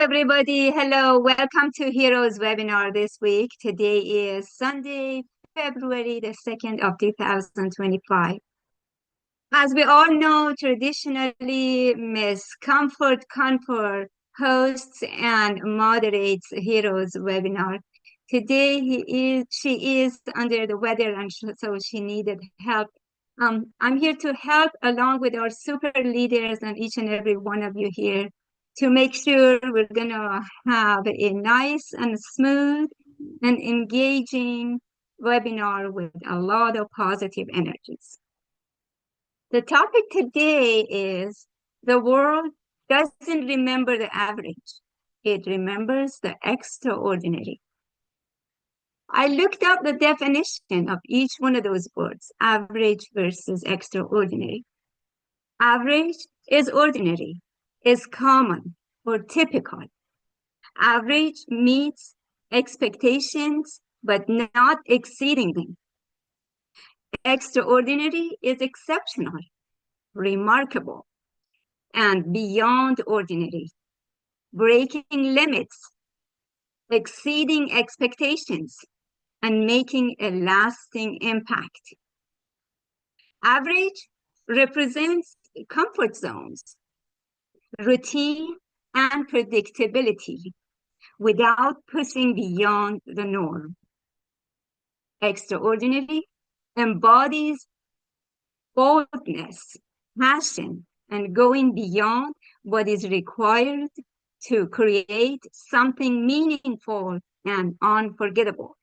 Everybody. Hello. Welcome to Heroes webinar this week. Today is Sunday, February the 2nd of 2025. As we all know, traditionally, Miss Comfort Comfort hosts and moderates Heroes webinar. Today, she is under the weather, and so she needed help. I'm here to help along with our super leaders and each and every one of you here to make sure we're gonna have a nice and smooth and engaging webinar with a lot of positive energies. The topic today is the world doesn't remember the average. It remembers the extraordinary. I looked up the definition of each one of those words, average versus extraordinary. Average is ordinary, is common or typical. Average meets expectations, but not exceeding them. Extraordinary is exceptional, remarkable, and beyond ordinary, breaking limits, exceeding expectations, and making a lasting impact. Average represents comfort zones, routine, and predictability without pushing beyond the norm. Extraordinary embodies boldness, passion, and going beyond what is required to create something meaningful and unforgettable.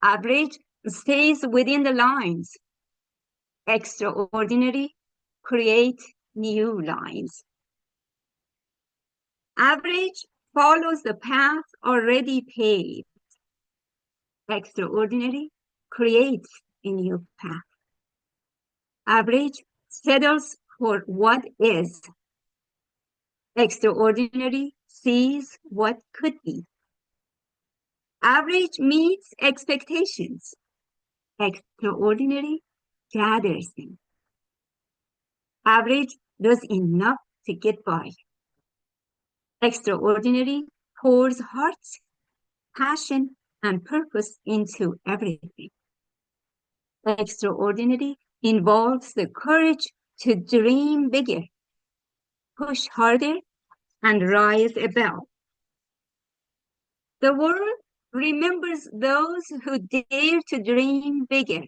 Average stays within the lines. Extraordinary create new lines. Average follows the path already paved. Extraordinary creates a new path. Average settles for what is. Extraordinary sees what could be. Average meets expectations. Extraordinary gathers them. Average does enough to get by. Extraordinary pours hearts, passion, and purpose into everything. Extraordinary involves the courage to dream bigger, push harder, and rise above. The world remembers those who dare to dream bigger,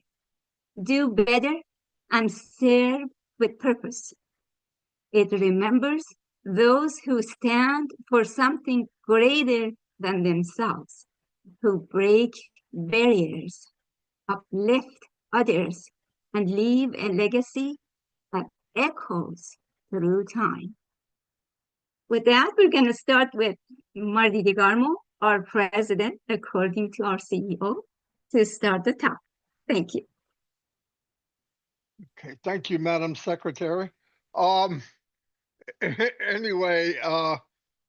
do better, and serve with purpose. It remembers those who stand for something greater than themselves, who break barriers, uplift others, and leave a legacy that echoes through time. With that, we're going to start with Marty DeGarmo, our president, according to our CEO, to start the talk. Thank you. Okay, thank you, Madam Secretary. Anyway,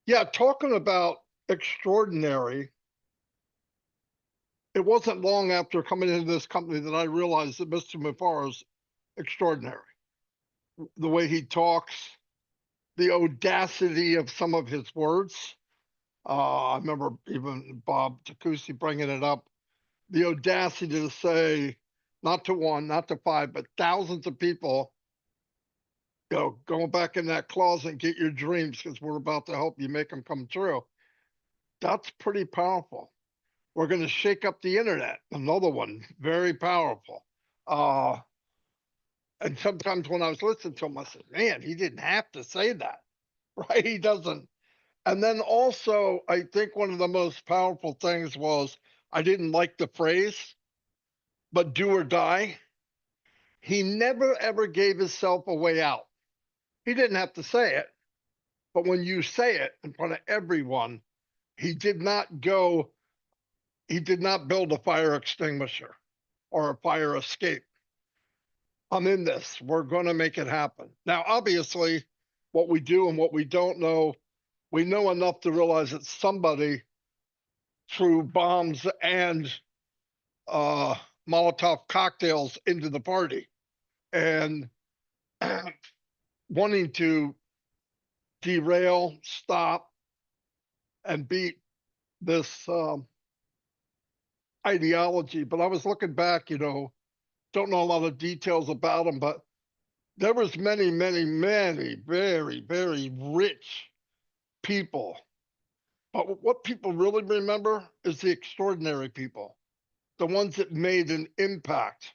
yeah, talking about extraordinary, it wasn't long after coming into this company that I realized that Mr. Mufaro is extraordinary. The way he talks, the audacity of some of his words. I remember even Bob Takusi bringing it up. The audacity to say, not to one, not to five, but thousands of people, go back in that closet and get your dreams because we're about to help you make them come true. That's pretty powerful. We're going to shake up the internet. Another one, very powerful. And sometimes when I was listening to him, I said, man, he didn't have to say that, right? He doesn't. And then also, I think one of the most powerful things was, I didn't like the phrase, but do or die. He never ever gave himself a way out. He didn't have to say it, but when you say it in front of everyone, he did not build a fire extinguisher or a fire escape. I'm in this. We're going to make it happen. Now, obviously, what we do and what we don't know, we know enough to realize that somebody threw bombs and Molotov cocktails into the party and wanting to derail, stop, and beat this ideology. But I was looking back, don't know a lot of details about them, but there was many, many, many very, very rich people. But what people really remember is the extraordinary people, the ones that made an impact.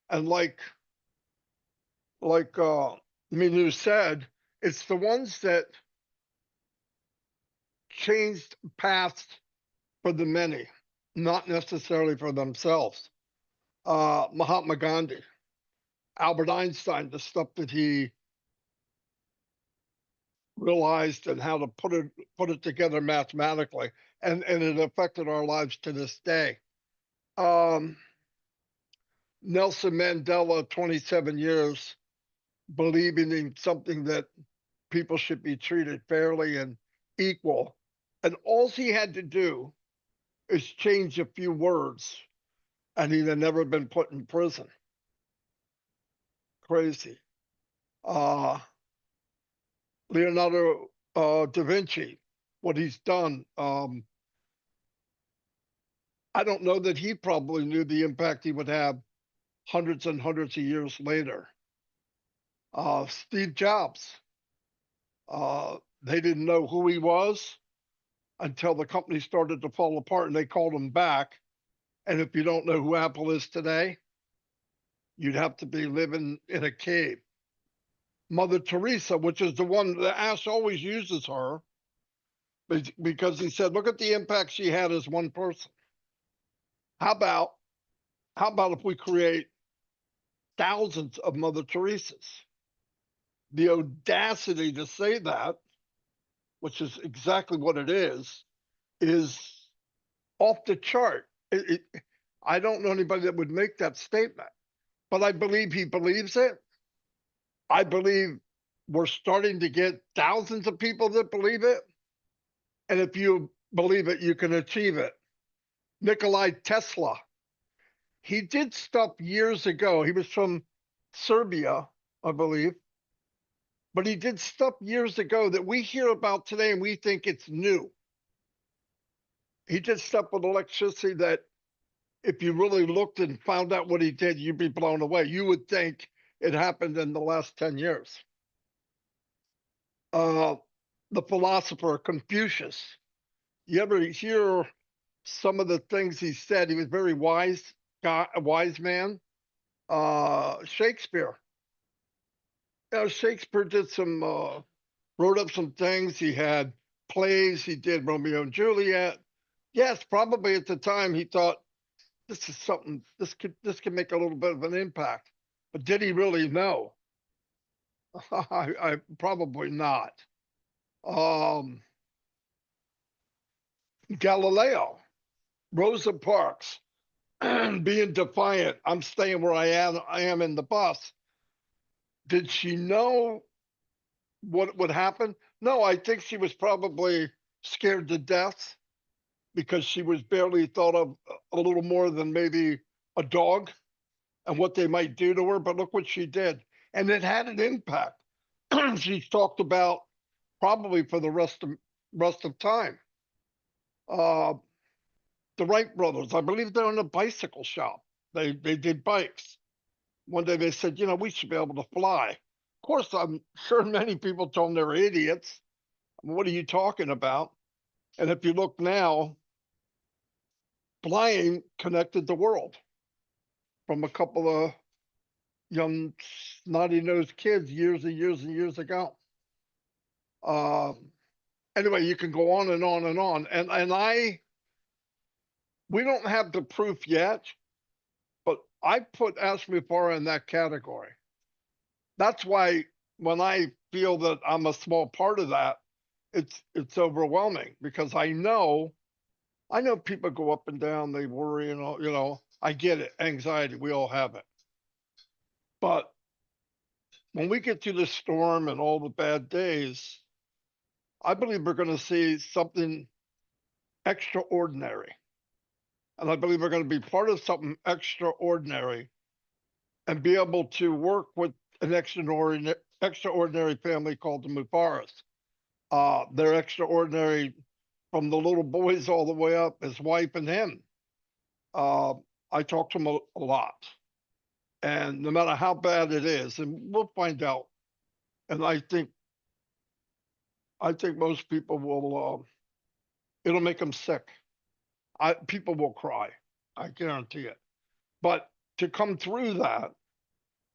And like Minu said, it's the ones that changed paths for the many, not necessarily for themselves. Mahatma Gandhi, Albert Einstein, the stuff that he realized and how to put it together mathematically, and it affected our lives to this day. Um, Nelson Mandela, 27 years, believing in something that people should be treated fairly and equal. And all he had to do is change a few words, and he'd have never been put in prison. Crazy. Uh, Leonardo da Vinci, what he's done. I don't know that he probably knew the impact he would have hundreds and hundreds of years later. Steve Jobs, they didn't know who he was until the company started to fall apart and they called him back. And if you don't know who Apple is today, you'd have to be living in a cave. Mother Teresa, which is the one that Ash always uses her, because he said, look at the impact she had as one person. How about if we create thousands of Mother Teresas? The audacity to say that, which is exactly what it is off the chart. I don't know anybody that would make that statement, but I believe he believes it. I believe we're starting to get thousands of people that believe it. And if you believe it, you can achieve it. Nikolai Tesla, he did stuff years ago. He was from Serbia, I believe. But he did stuff years ago that we hear about today and we think it's new. He did stuff with electricity that if you really looked and found out what he did, you'd be blown away. You would think it happened in the last 10 years. The philosopher Confucius, you ever hear some of the things he said? He was very wise guy, a wise man. Shakespeare. Shakespeare did wrote up some things. He had plays. He did Romeo and Juliet. Yes, probably at the time he thought this is something. This could make a little bit of an impact. But did he really know? I probably not. Galileo, Rosa Parks, being defiant. I'm staying where I am. I am in the bus. Did she know what would happen? No, I think she was probably scared to death because she was barely thought of a little more than maybe a dog and what they might do to her. But look what she did. And it had an impact. She's talked about probably for the rest of time. Uh, the Wright brothers, I believe they're in a bicycle shop. They did bikes. One day they said, we should be able to fly. Of course, I'm sure many people told them they're idiots. What are you talking about? And if you look now, flying connected the world from a couple of young snotty-nosed kids years and years and years ago. Anyway, you can go on and on and on. And we don't have the proof yet, but I put Ashmupara in that category. That's why when I feel that I'm a small part of that, it's overwhelming because I know people go up and down, they worry and all, I get it, anxiety, we all have it. But when we get through the storm and all the bad days, I believe we're going to see something extraordinary. And I believe we're going to be part of something extraordinary and be able to work with an extraordinary family called the Mubaras. They're extraordinary from the little boys all the way up, his wife and him. I talk to him a lot. And no matter how bad it is, and we'll find out. And I think most people will, it'll make them sick. People will cry. I guarantee it. But to come through that,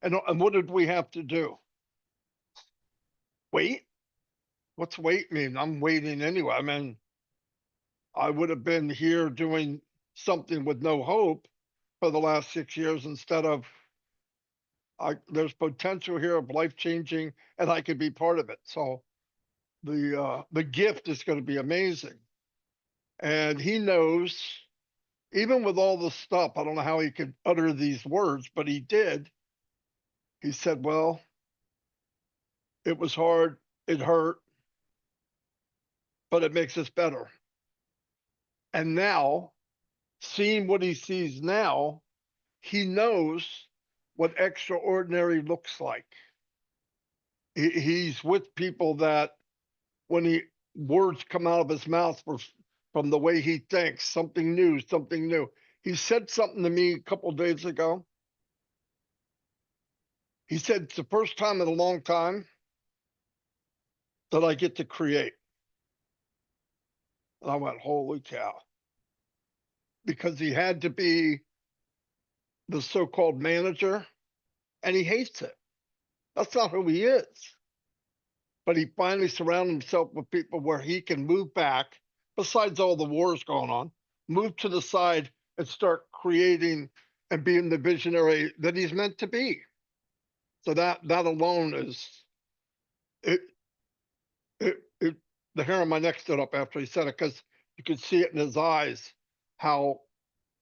and what did we have to do? Wait? What's wait mean? I'm waiting anyway. I mean, I would have been here doing something with no hope for the last 6 years instead of there's potential here of life changing, and I could be part of it. So the gift is going to be amazing. And he knows, even with all the stuff, I don't know how he could utter these words, but he did. He said, well, it was hard, it hurt, but it makes us better. And now, seeing what he sees now, he knows what extraordinary looks like. He's with people that when words come out of his mouth from the way he thinks, something new, something new. He said something to me a couple of days ago. He said, it's the first time in a long time that I get to create. And I went, holy cow. Because he had to be the so-called manager, and he hates it. That's not who he is. But he finally surrounded himself with people where he can move back, besides all the wars going on, move to the side and start creating and being the visionary that he's meant to be. So that alone is it. The hair on my neck stood up after he said it, because you could see it in his eyes how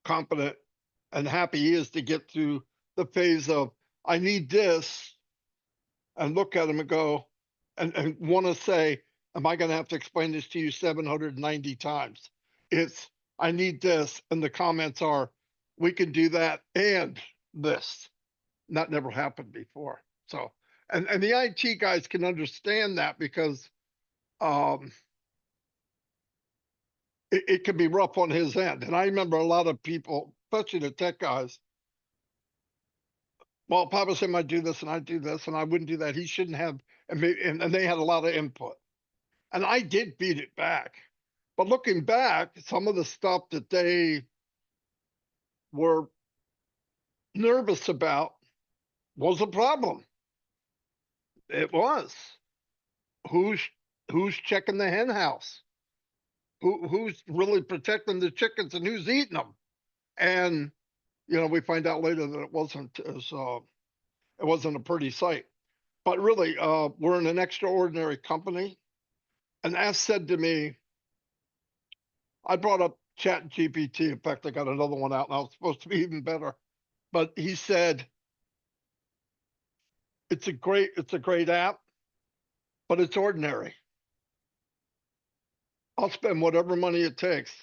confident and happy he is to get through the phase of I need this, and look at him and go and want to say, am I going to have to explain this to you 790 times? It's I need this, and the comments are, we can do that and this. And that never happened before. So, and the IT guys can understand that, because it can be rough on his end. And I remember a lot of people, especially the tech guys, well, Papa said I'd do this and I'd do this and I wouldn't do that. He shouldn't have, and they had a lot of input. And I did beat it back. But looking back, some of the stuff that they were nervous about was a problem. It was. Who's checking the hen house? Who's really protecting the chickens and who's eating them? And we find out later that it wasn't a pretty sight. But really, we're in an extraordinary company. And Ash said to me, I brought up ChatGPT. In fact, I got another one out now. It's supposed to be even better. But he said, it's a great app, but it's ordinary. I'll spend whatever money it takes,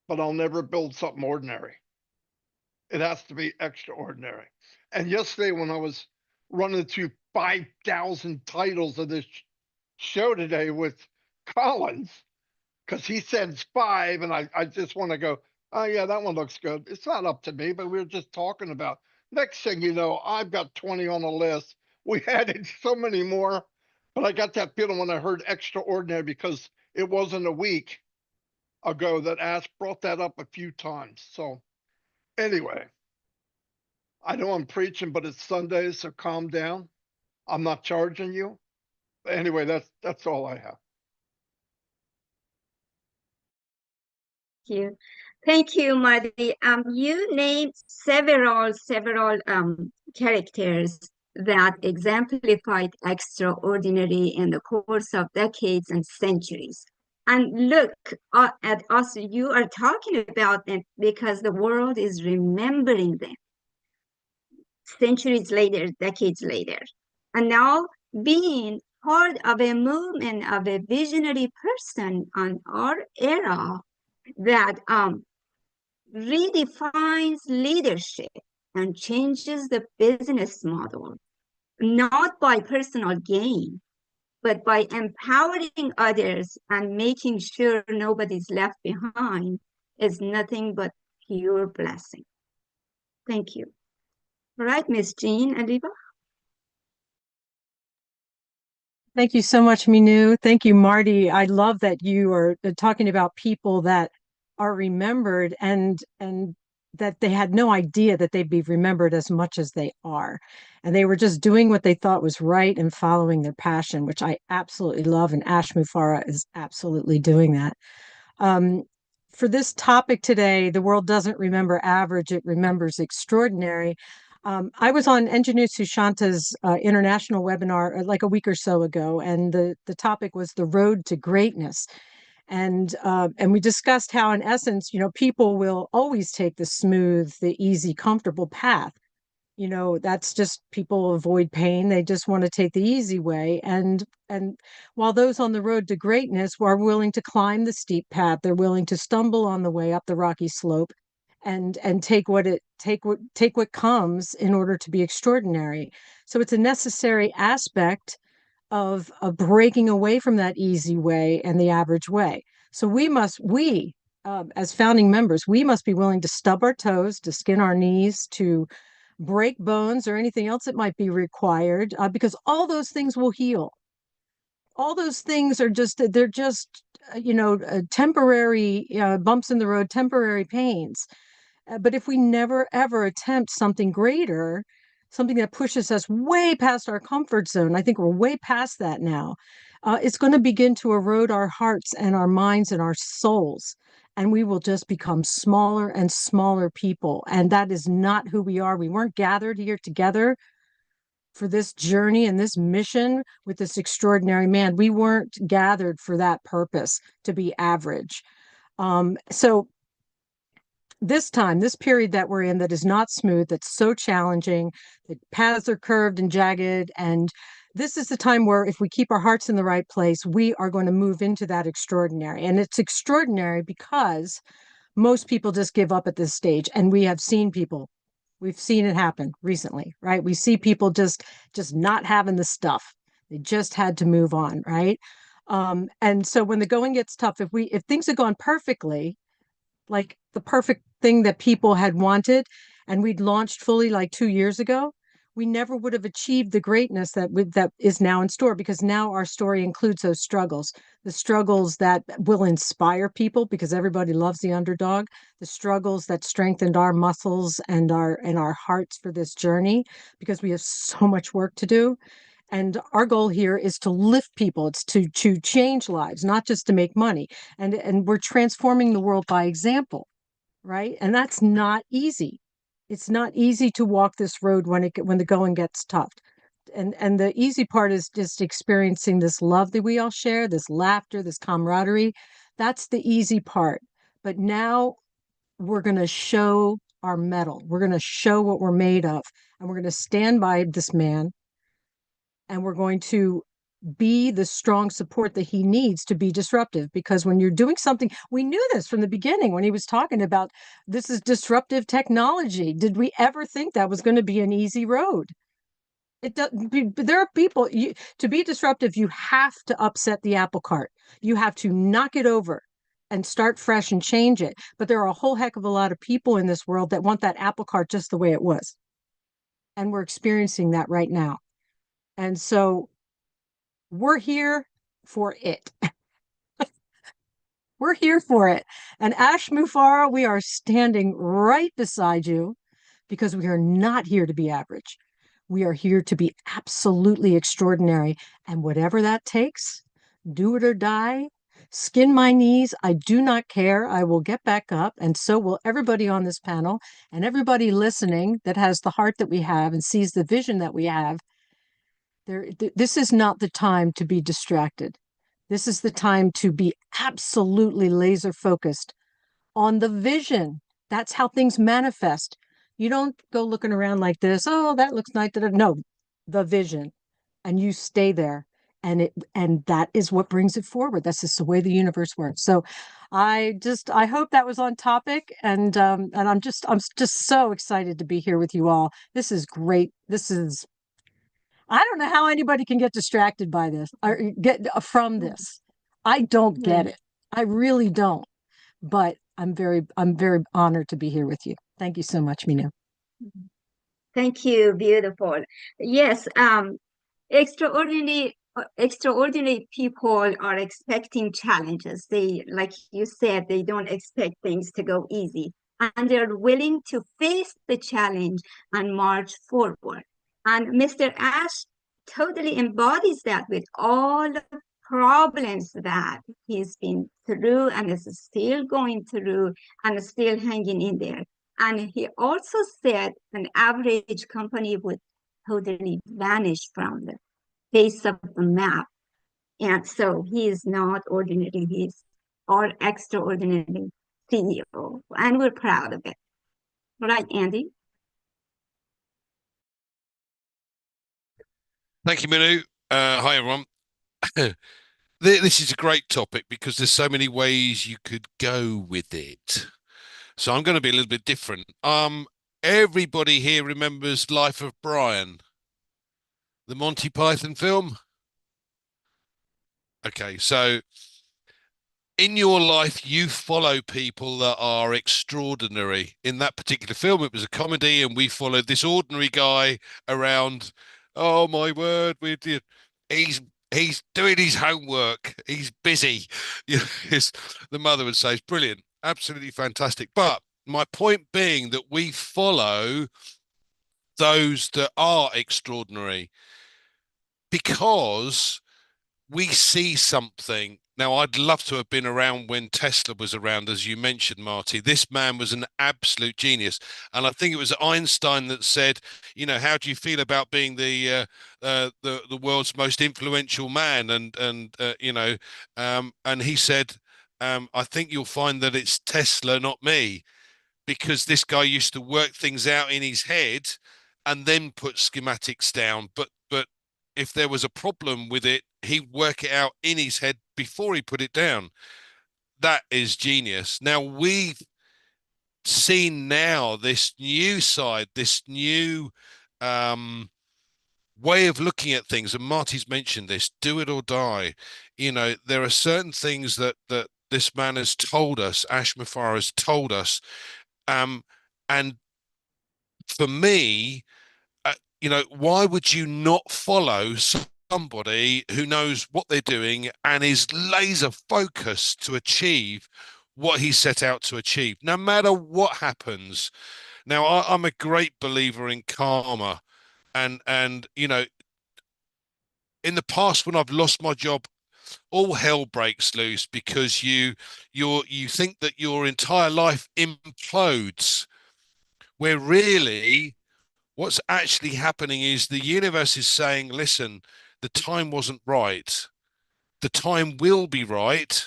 but I'll never build something ordinary. It has to be extraordinary. And yesterday, when I was running through 5,000 titles of this show today with Collins, because he sends 5, and I just want to go, oh yeah, that one looks good. It's not up to me, but we were just talking about. Next thing you know, I've got 20 on the list. We added so many more, but I got that feeling when I heard extraordinary, because it wasn't a week ago that Ash brought that up a few times. So anyway, I know I'm preaching, but it's Sunday, so calm down. I'm not charging you. But anyway, that's all I have. Thank you, Marty. You named several characters that exemplified extraordinary in the course of decades and centuries. And look at us, you are talking about them because the world is remembering them centuries later, decades later. And now, being part of a movement of a visionary person on our era that redefines leadership and changes the business model, not by personal gain, but by empowering others and making sure nobody's left behind is nothing but pure blessing. Thank you. All right, Miss Jean Aliva. Thank you so much, Minu. Thank you, Marty. I love that you are talking about people that are remembered and that they had no idea that they'd be remembered as much as they are. And they were just doing what they thought was right and following their passion, which I absolutely love. And Ash Mufareh is absolutely doing that. Um, for this topic today, the world doesn't remember average, it remembers extraordinary. I was on Engineer Sushanta's international webinar like a week or so ago, and the topic was the road to greatness. And we discussed how, in essence, people will always take the smooth, the easy, comfortable path. That's just people avoid pain. They just want to take the easy way. And while those on the road to greatness are willing to climb the steep path, they're willing to stumble on the way up the rocky slope and take what comes in order to be extraordinary. So it's a necessary aspect of breaking away from that easy way and the average way. So we as founding members, we must be willing to stub our toes, to skin our knees, to break bones or anything else that might be required, because all those things will heal. All those things they're just temporary bumps in the road, temporary pains. But if we never ever attempt something greater, something that pushes us way past our comfort zone, I think we're way past that now, it's going to begin to erode our hearts and our minds and our souls. And we will just become smaller and smaller people. And that is not who we are. We weren't gathered here together for this journey and this mission with this extraordinary man. We weren't gathered for that purpose, to be average. So this period that we're in, that is not smooth, that's so challenging, the paths are curved and jagged, and this is the time where if we keep our hearts in the right place, we are going to move into that extraordinary. And it's extraordinary because most people just give up at this stage. And we've seen it happen recently, right? We see people just not having the stuff. They just had to move on, right? And so when the going gets tough, if things had gone perfectly, like the perfect thing that people had wanted, and we'd launched fully like 2 years ago, we never would have achieved the greatness that is now in store, because now our story includes those struggles, the struggles that will inspire people because everybody loves the underdog, the struggles that strengthened our muscles and our hearts for this journey, because we have so much work to do. And our goal here is to lift people. It's to change lives, not just to make money. And we're transforming the world by example, right? And that's not easy. It's not easy to walk this road when the going gets tough. And the easy part is just experiencing this love that we all share, this laughter, this camaraderie. That's the easy part. But now we're going to show our mettle. We're going to show what we're made of. And we're going to stand by this man, and we're going to be the strong support that he needs to be disruptive. Because when you're doing something, we knew this from the beginning when he was talking about this is disruptive technology. Did we ever think that was going to be an easy road? There are people, to be disruptive, you have to upset the apple cart. You have to knock it over and start fresh and change it. But there are a whole heck of a lot of people in this world that want that apple cart just the way it was. And we're experiencing that right now. And so we're here for it. We're here for it. And Ash Mufareh, we are standing right beside you, because we are not here to be average. We are here to be absolutely extraordinary. And whatever that takes, do it or die, skin my knees, I do not care. I will get back up. And so will everybody on this panel and everybody listening that has the heart that we have and sees the vision that we have. This is not the time to be distracted. This is the time to be absolutely laser focused on the vision. That's how things manifest. You don't go looking around like this. Oh, that looks nice. No, the vision, and you stay there, and that is what brings it forward. That's just the way the universe works. So, I hope that was on topic, and I'm just so excited to be here with you all. This is great. I don't know how anybody can get distracted by this or get from this. I don't get it. I really don't. But I'm very honored to be here with you. Thank you so much, Minu. Thank you. Beautiful. Yes, extraordinary people are expecting challenges. They, like you said, they don't expect things to go easy, and they're willing to face the challenge and march forward. And Mr. Ash totally embodies that with all the problems that he's been through and is still going through and still hanging in there. And he also said an average company would totally vanish from the face of the map. And so he is not ordinary, he's our extraordinary CEO, and we're proud of it. Right, Andy? Thank you, Minu. Hi, everyone. This is a great topic because there's so many ways you could go with it. So I'm going to be a little bit different. Everybody here remembers Life of Brian, the Monty Python film. Okay, so in your life, you follow people that are extraordinary. In that particular film, it was a comedy, and we followed this ordinary guy around. Oh my word, he's doing his homework. He's busy. Yes, the mother would say, it's brilliant, absolutely fantastic. But my point being that we follow those that are extraordinary because we see something. Now, I'd love to have been around when Tesla was around, as you mentioned, Marty. This man was an absolute genius. And I think it was Einstein that said, you know, how do you feel about being the world's most influential man? And he said, I think you'll find that it's Tesla, not me, because this guy used to work things out in his head and then put schematics down. But if there was a problem with it, he'd work it out in his head before he put it down. That is genius. Now we've seen now this new side, this new way of looking at things, and Marty's mentioned this, do it or die. You know, there are certain things that this man has told us, Ash Mufareh has told us, and for me, why would you not follow somebody who knows what they're doing and is laser focused to achieve what he set out to achieve, no matter what happens? Now, I'm a great believer in karma, and in the past when I've lost my job, all hell breaks loose because you think that your entire life implodes, where really what's actually happening is the universe is saying, listen, the time wasn't right. The time will be right.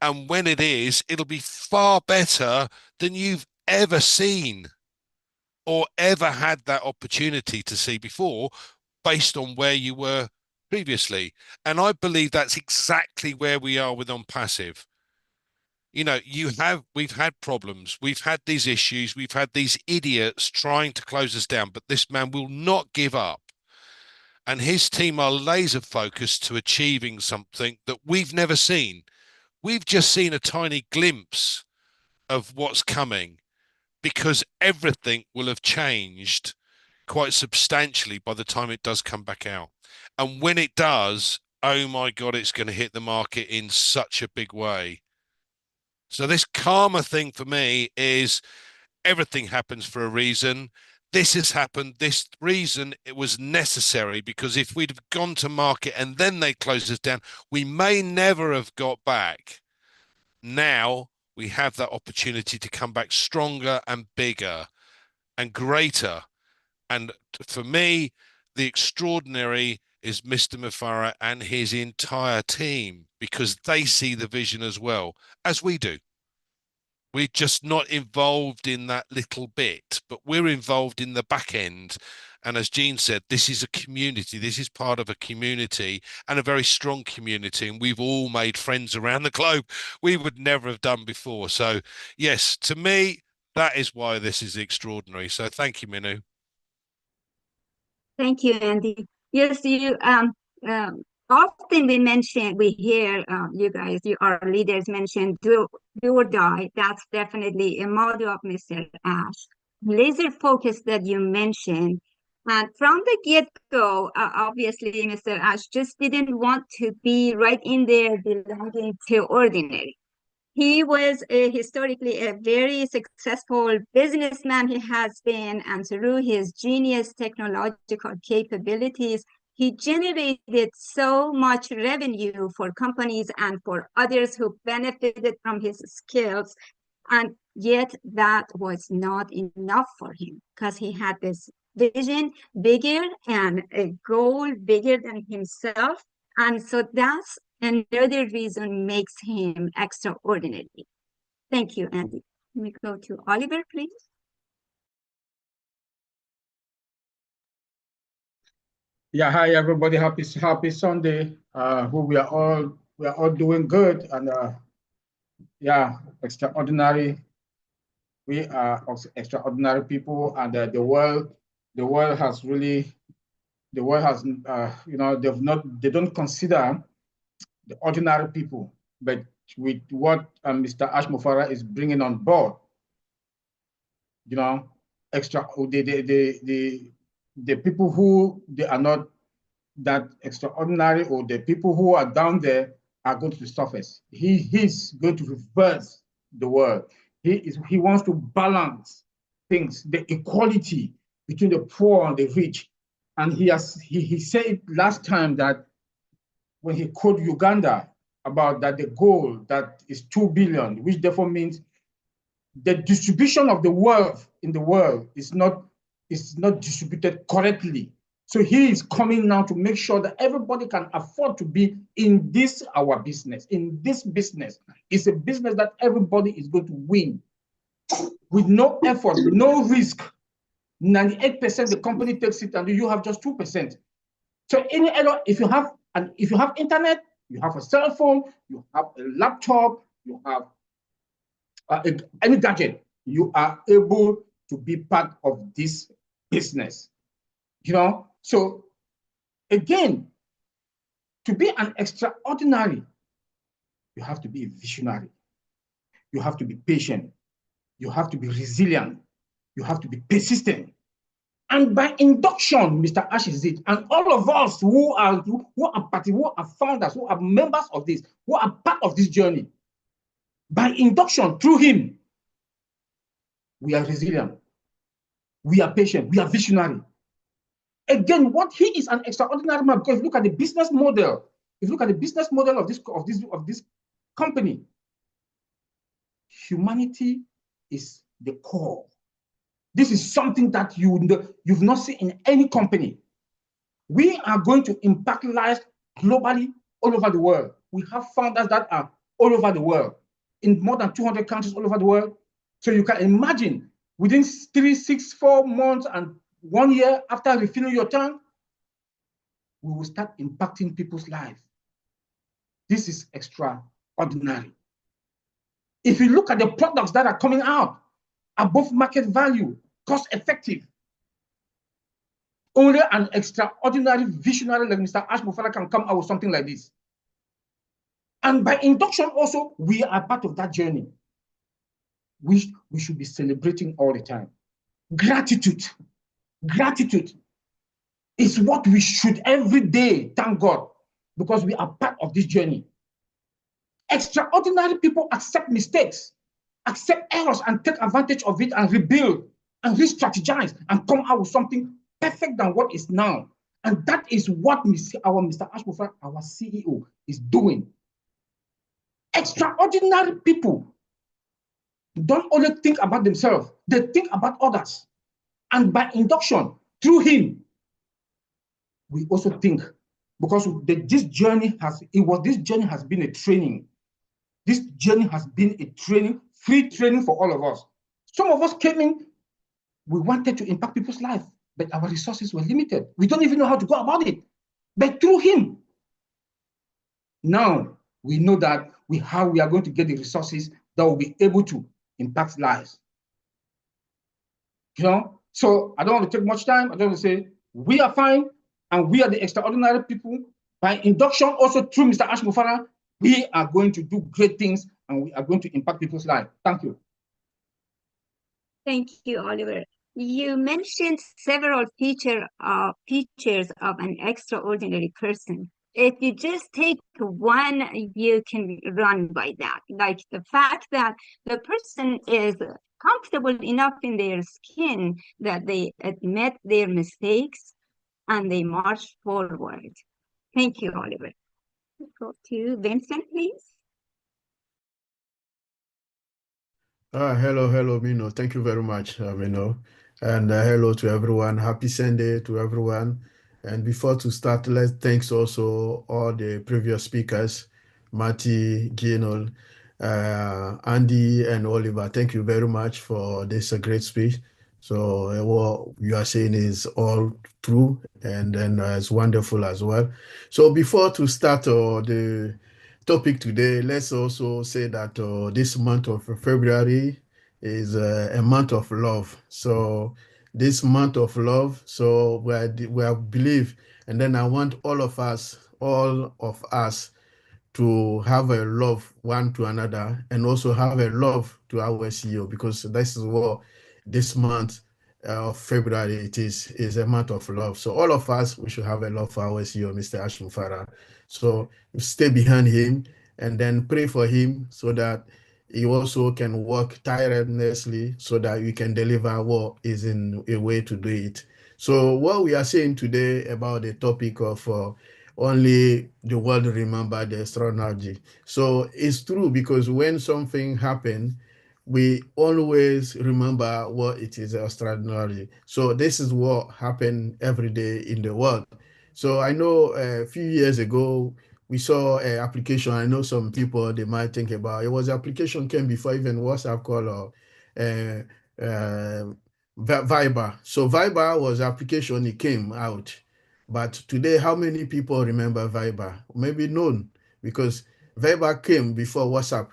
And when it is, it'll be far better than you've ever seen or ever had that opportunity to see before, based on where you were previously. And I believe that's exactly where we are with OnPassive. You know, we've had problems, we've had these issues, we've had these idiots trying to close us down, but this man will not give up. And his team are laser focused to achieving something that we've never seen. We've just seen a tiny glimpse of what's coming, because everything will have changed quite substantially by the time it does come back out. And when it does, oh my God, it's going to hit the market in such a big way. So this karma thing for me is everything happens for a reason. This has happened. This reason, it was necessary, because if we'd have gone to market and then they closed us down, we may never have got back. Now we have that opportunity to come back stronger and bigger and greater. And for me, the extraordinary is Mr. Mufareh and his entire team, because they see the vision as well as we do. We're just not involved in that little bit, but we're involved in the back end. And as Jean said, this is a community. This is part of a community, and a very strong community. And we've all made friends around the globe we would never have done before. So yes, to me, that is why this is extraordinary. So thank you, Minu. Thank you, Andy. Yes, often we hear you guys, our leaders mention do or die. That's definitely a motto of Mr. Ash. Laser focus that you mentioned, and from the get-go, obviously, Mr. Ash just didn't want to be right in there belonging to ordinary. He was historically a very successful businessman. He has been, and through his genius technological capabilities, he generated so much revenue for companies and for others who benefited from his skills. And yet, that was not enough for him because he had this vision bigger and a goal bigger than himself. And so that's another reason makes him extraordinary. Thank you, Andy. Let me go to Oliver, please. Yeah, hi everybody. Happy Sunday. We are all doing good, and yeah, extraordinary. We are also extraordinary people, and the world has really, they don't consider the ordinary people, but with what Mr. Ash Mufarah is bringing on board, the people who they are not that extraordinary, or the people who are down there are going to surface. He's going to reverse the world. He wants to balance things, the equality between the poor and the rich. And he said last time that when he quoted Uganda about that the goal that is 2 billion, which therefore means the distribution of the wealth in the world is not distributed correctly. So he is coming now to make sure that everybody can afford to be in this, our business. In this business, it's a business that everybody is going to win with no effort, no risk. 98% the company takes it, and you have just 2%. So if you have internet, you have a cell phone, you have a laptop, you have any gadget, you are able to be part of this business. So again, to be an extraordinary, you have to be a visionary. You have to be patient. You have to be resilient. You have to be persistent. And by induction, Mr. Ash is it, and all of us who are founders, who are members of this, who are part of this journey, by induction through him, we are resilient. We are patient. We are visionary. Again, what he is an extraordinary man, because if you look at the business model, of this company, humanity is the core. This is something that you've not seen in any company. We are going to impact lives globally all over the world. We have founders that are all over the world, in more than 200 countries all over the world. So you can imagine within 3, 6, 4 months and 1 year after refilling your tank, we will start impacting people's lives. This is extraordinary. If you look at the products that are coming out, above market value, cost effective, only an extraordinary visionary like Mr. Ash Mufarah can come out with something like this. And by induction also, we are part of that journey, which we should be celebrating all the time. Gratitude is what we should every day thank God, because we are part of this journey. Extraordinary people accept mistakes, accept errors, and take advantage of it and rebuild and re-strategize and come out with something perfect than what is now. And that is what our Mr. Ash Mufarah, our CEO, is doing. Extraordinary people don't only think about themselves, they think about others. And by induction, through him, we also think, because this journey has been a training. This journey has been a training, free training for all of us. Some of us came in, we wanted to impact people's lives, but our resources were limited. We don't even know how to go about it. But through him, now we know that we are going to get the resources that will be able to impact lives. So I don't want to take much time. I don't want to say we are fine. and we are the extraordinary people. By induction, also through Mr. Ash Mufara, we are going to do great things and we are going to impact people's lives. Thank you. Thank you, Oliver. You mentioned several features of an extraordinary person. If you just take one, you can run by that. Like the fact that the person is comfortable enough in their skin that they admit their mistakes and they march forward. Thank you, Oliver. Go to Vincent, please. Hello, Mino. Thank you very much, Mino. And hello to everyone. Happy Sunday to everyone. And before to start, let's thanks also all the previous speakers, Marty, Gino, Andy, and Oliver. Thank you very much for this great speech. So what you are saying is all true, and then it's wonderful as well. So before to start the topic today, let's also say that this month of February is a month of love. So this month of love, so we believe, and then I want all of us to have a love one to another and also have a love to our CEO, because this is what this month of February is a month of love. So all of us, we should have a love for our CEO, Mr. Ash Mufara. So stay behind him and then pray for him so that he also can work tirelessly so that we can deliver what is in a way to do it. So what we are saying today about the topic of only the world remember the astrology. So it's true, because when something happened, we always remember what it is astrology. So this is what happened every day in the world. So I know a few years ago, we saw an application. I know some people, they might think about, it was application came before even WhatsApp call or Viber. So Viber was application, it came out. But today, how many people remember Viber? Maybe none, because Viber came before WhatsApp,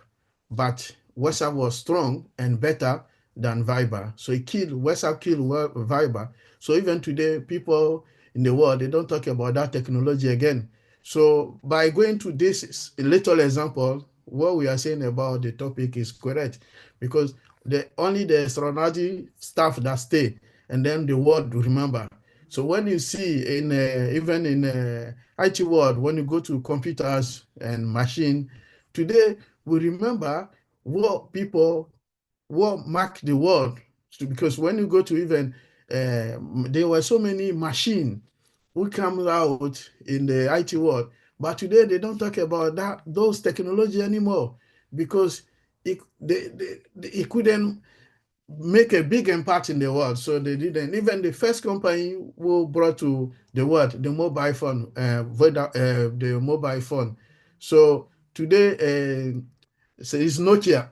but WhatsApp was strong and better than Viber. So WhatsApp killed Viber. So even today, people in the world, they don't talk about that technology again. So by going to this little example, what we are saying about the topic is correct, because only the astrology staff that stay, and then the world remember. So when you see even in IT world, when you go to computers and machine, today we remember what mark the world. So because when you go to even, there were so many machine who come out in the IT world, but today they don't talk about those technology anymore, because it couldn't make a big impact in the world. So they didn't. Even the first company who brought to the world the mobile phone, the mobile phone. So today, so it's Nokia.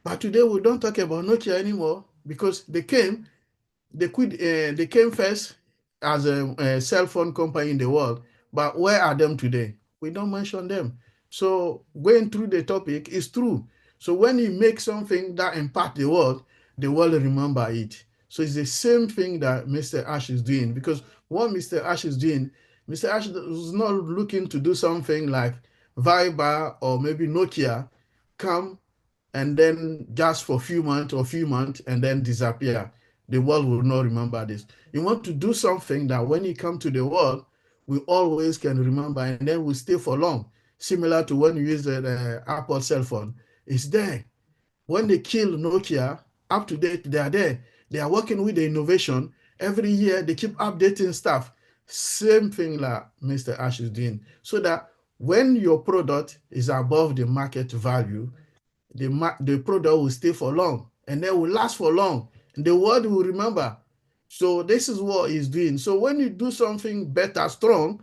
But today we don't talk about Nokia anymore, because they came first as a cell phone company in the world. But where are them today? We don't mention them. So going through the topic is true. So when you make something that impact the world remember it. So it's the same thing that Mr. Ash is doing, because what Mr. Ash is doing, Mr. Ash is not looking to do something like Viber or maybe Nokia come and then just for a few months and then disappear. The world will not remember this. You want to do something that when you come to the world, we always can remember, and then we stay for long. Similar to when you use the Apple cell phone. It's there. When they kill Nokia, up to date, they are there. They are working with the innovation. Every year, they keep updating stuff. Same thing like Mr. Ash is doing. So that when your product is above the market value, the product will stay for long, and then will last for long. And the world will remember. So this is what he's doing. So when you do something better, strong,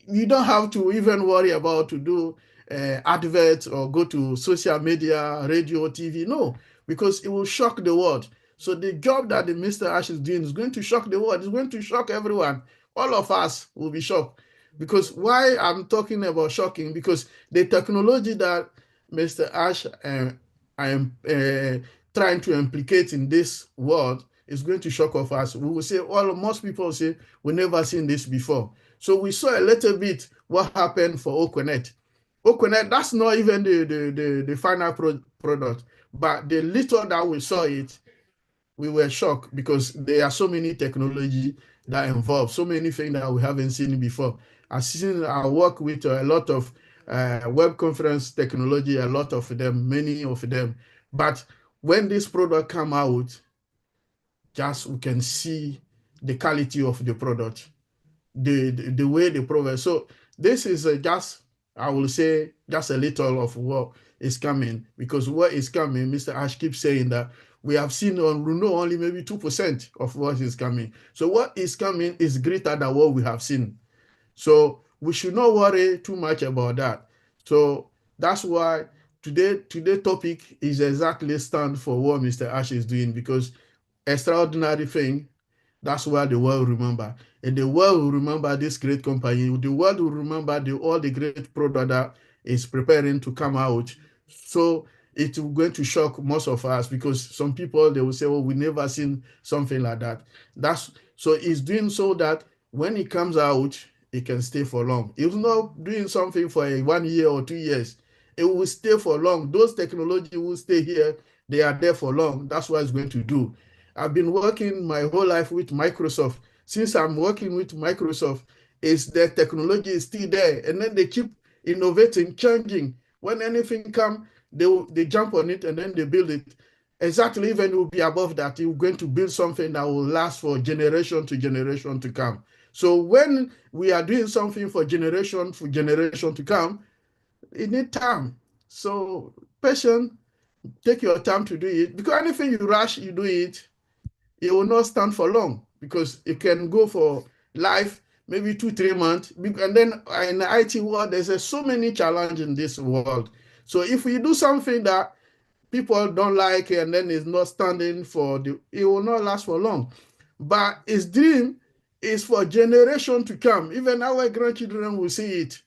you don't have to even worry about to do adverts or go to social media, radio, TV. No, because it will shock the world. So the job that the Mr. Ash is doing is going to shock the world. It's going to shock everyone. All of us will be shocked. Because why I'm talking about shocking? Because the technology that Mr. Ash I am trying to implicate in this world it's going to shock of us. We will say, most people say, we never seen this before. So we saw a little bit what happened for Okonet. Okonet, that's not even the final product, but the little that we saw it, we were shocked because there are so many technology that involve so many things that we haven't seen before. I work with a lot of web conference technology, a lot of them, many of them. But when this product come out, just we can see the quality of the product, the way the product. So this is just, I will say, just a little of what is coming, because what is coming, Mr. Ash keeps saying that we have seen we know only maybe 2% of what is coming. So what is coming is greater than what we have seen. So we should not worry too much about that. So that's why today topic is exactly stand for what Mr. Ash is doing, because extraordinary thing, that's why the world remember. And the world will remember this great company. The world will remember all the great product that is preparing to come out. So it's going to shock most of us, because some people, they will say, oh, we never seen something like that. So it's doing so that when it comes out, it can stay for long. It's not doing something for 1 year or 2 years. It will stay for long. Those technology will stay here. They are there for long. That's what it's going to do. I've been working my whole life with Microsoft. Since I'm working with Microsoft, the technology is still there, and then they keep innovating, changing. When anything comes, they jump on it and then they build it. Exactly, even it will be above that. You're going to build something that will last for generation to come. So when we are doing something for generation to come, it needs time. So patient, take your time to do it, because anything you rush, you do it, it will not stand for long, because it can go for life, maybe 2-3 months. And then in the IT world, there's so many challenges in this world. So if we do something that people don't like, and then it's not standing for it will not last for long. But his dream is for generation to come. Even our grandchildren will see it.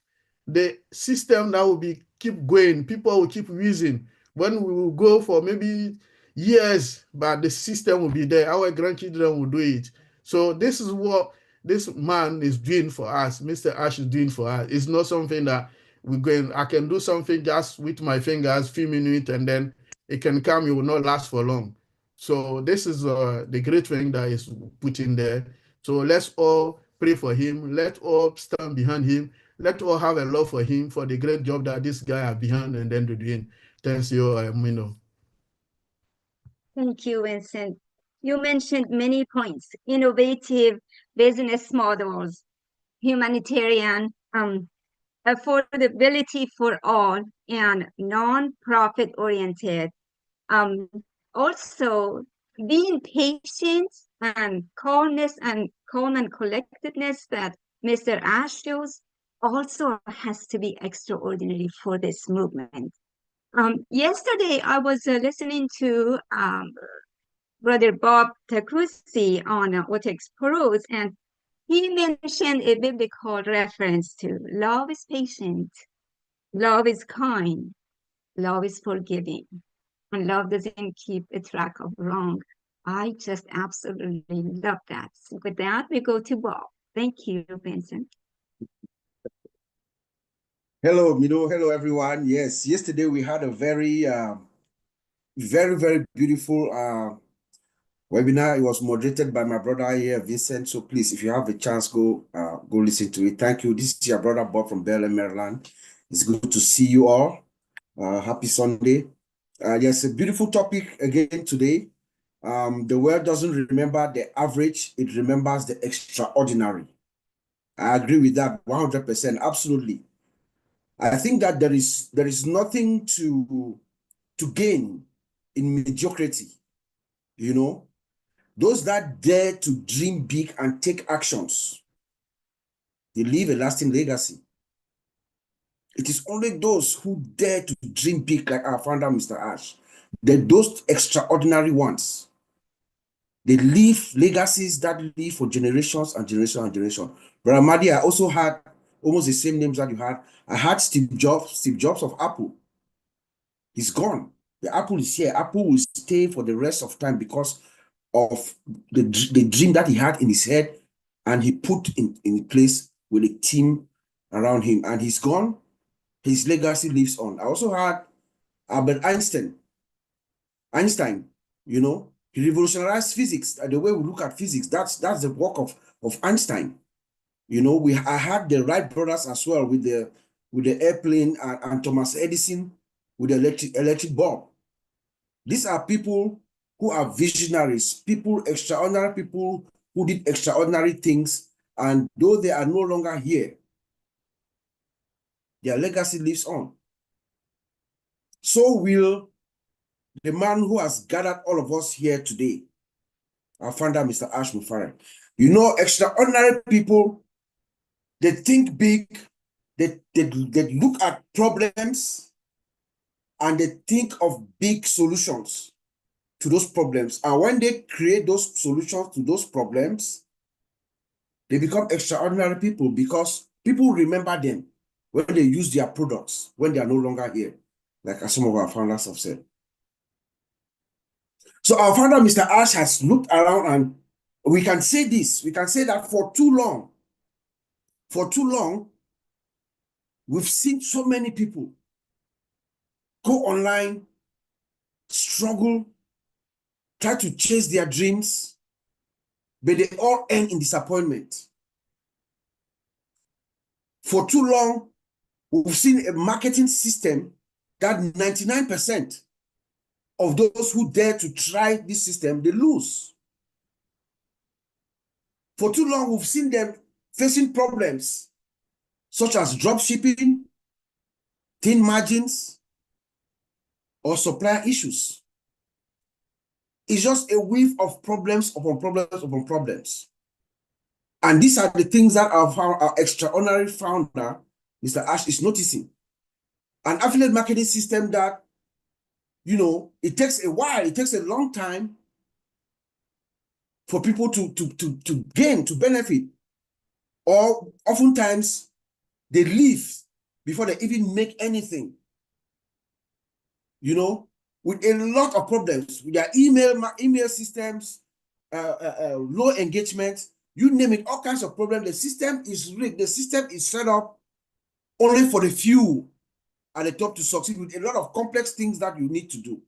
The system that will keep going, people will keep using. When we will go for maybe years, but the system will be there. Our grandchildren will do it. So this is what this man is doing for us. Mr. Ash is doing for us. It's not something that I can do something just with my fingers, few minutes, and then it can come, it will not last for long. So this is the great thing that is put in there. So let's all pray for him. Let's all stand behind him. Let's all have a love for him, for the great job that this guy are behind and then doing. Thanks you, Mino. Thank you, Vincent. You mentioned many points: innovative business models, humanitarian, affordability for all, and non-profit oriented. Also, being patient and calm and collectedness that Mr. Ash shows also has to be extraordinary for this movement. Yesterday, I was listening to Brother Bob Takusi on OTX Pros, and he mentioned a biblical reference to love is patient, love is kind, love is forgiving, and love doesn't keep a track of wrong. I just absolutely love that. So with that, we go to Bob. Thank you, Vincent. Hello, Mino. Hello, everyone. Yes, yesterday we had a very, very beautiful webinar. It was moderated by my brother here, Vincent. So please, if you have a chance, go listen to it. Thank you. This is your brother Bob from Bel Air, Maryland. It's good to see you all. Happy Sunday. Yes, a beautiful topic again today. The world doesn't remember the average; it remembers the extraordinary. I agree with that 100%. Absolutely. I think that there is nothing to gain in mediocrity. You know, those that dare to dream big and take actions, they leave a lasting legacy. It is only those who dare to dream big, like our founder, Mr. Ash, those extraordinary ones. They leave legacies that live for generations and generations and generations. Brother Madi, I also had almost the same names that you had. I had Steve Jobs of Apple. He's gone. The Apple is here. Apple will stay for the rest of time because of the dream that he had in his head, and he put in place with a team around him, and he's gone. His legacy lives on. I also had Albert Einstein, you know, he revolutionized physics. The way we look at physics, that's the work of Einstein. You know, I had the Wright brothers as well with the airplane, and Thomas Edison with the electric bulb. These are people who are visionaries, people, extraordinary people who did extraordinary things, and though they are no longer here, their legacy lives on. So will the man who has gathered all of us here today, our founder, Mr. Ash Mufareh. You know, extraordinary people, they think big, they look at problems, and they think of big solutions to those problems. And when they create those solutions to those problems, they become extraordinary people, because people remember them when they use their products, when they are no longer here, like some of our founders have said. So our founder, Mr. Ash, has looked around, and we can say this, we can say that for too long, we've seen so many people go online, struggle, try to chase their dreams, but they all end in disappointment. For too long, we've seen a marketing system that 99% of those who dare to try this system, they lose. For too long, we've seen them facing problems such as drop shipping, thin margins, or supplier issues. It's just a weave of problems upon problems upon problems. And these are the things that our extraordinary founder, Mr. Ash, is noticing. An affiliate marketing system that, you know, it takes a while, it takes a long time for people to gain, to benefit. Or oftentimes they leave before they even make anything. You know, with a lot of problems, with their email systems, low engagement, you name it, all kinds of problems. The system is rigged. The system is set up only for the few at the top to succeed, with a lot of complex things that you need to do.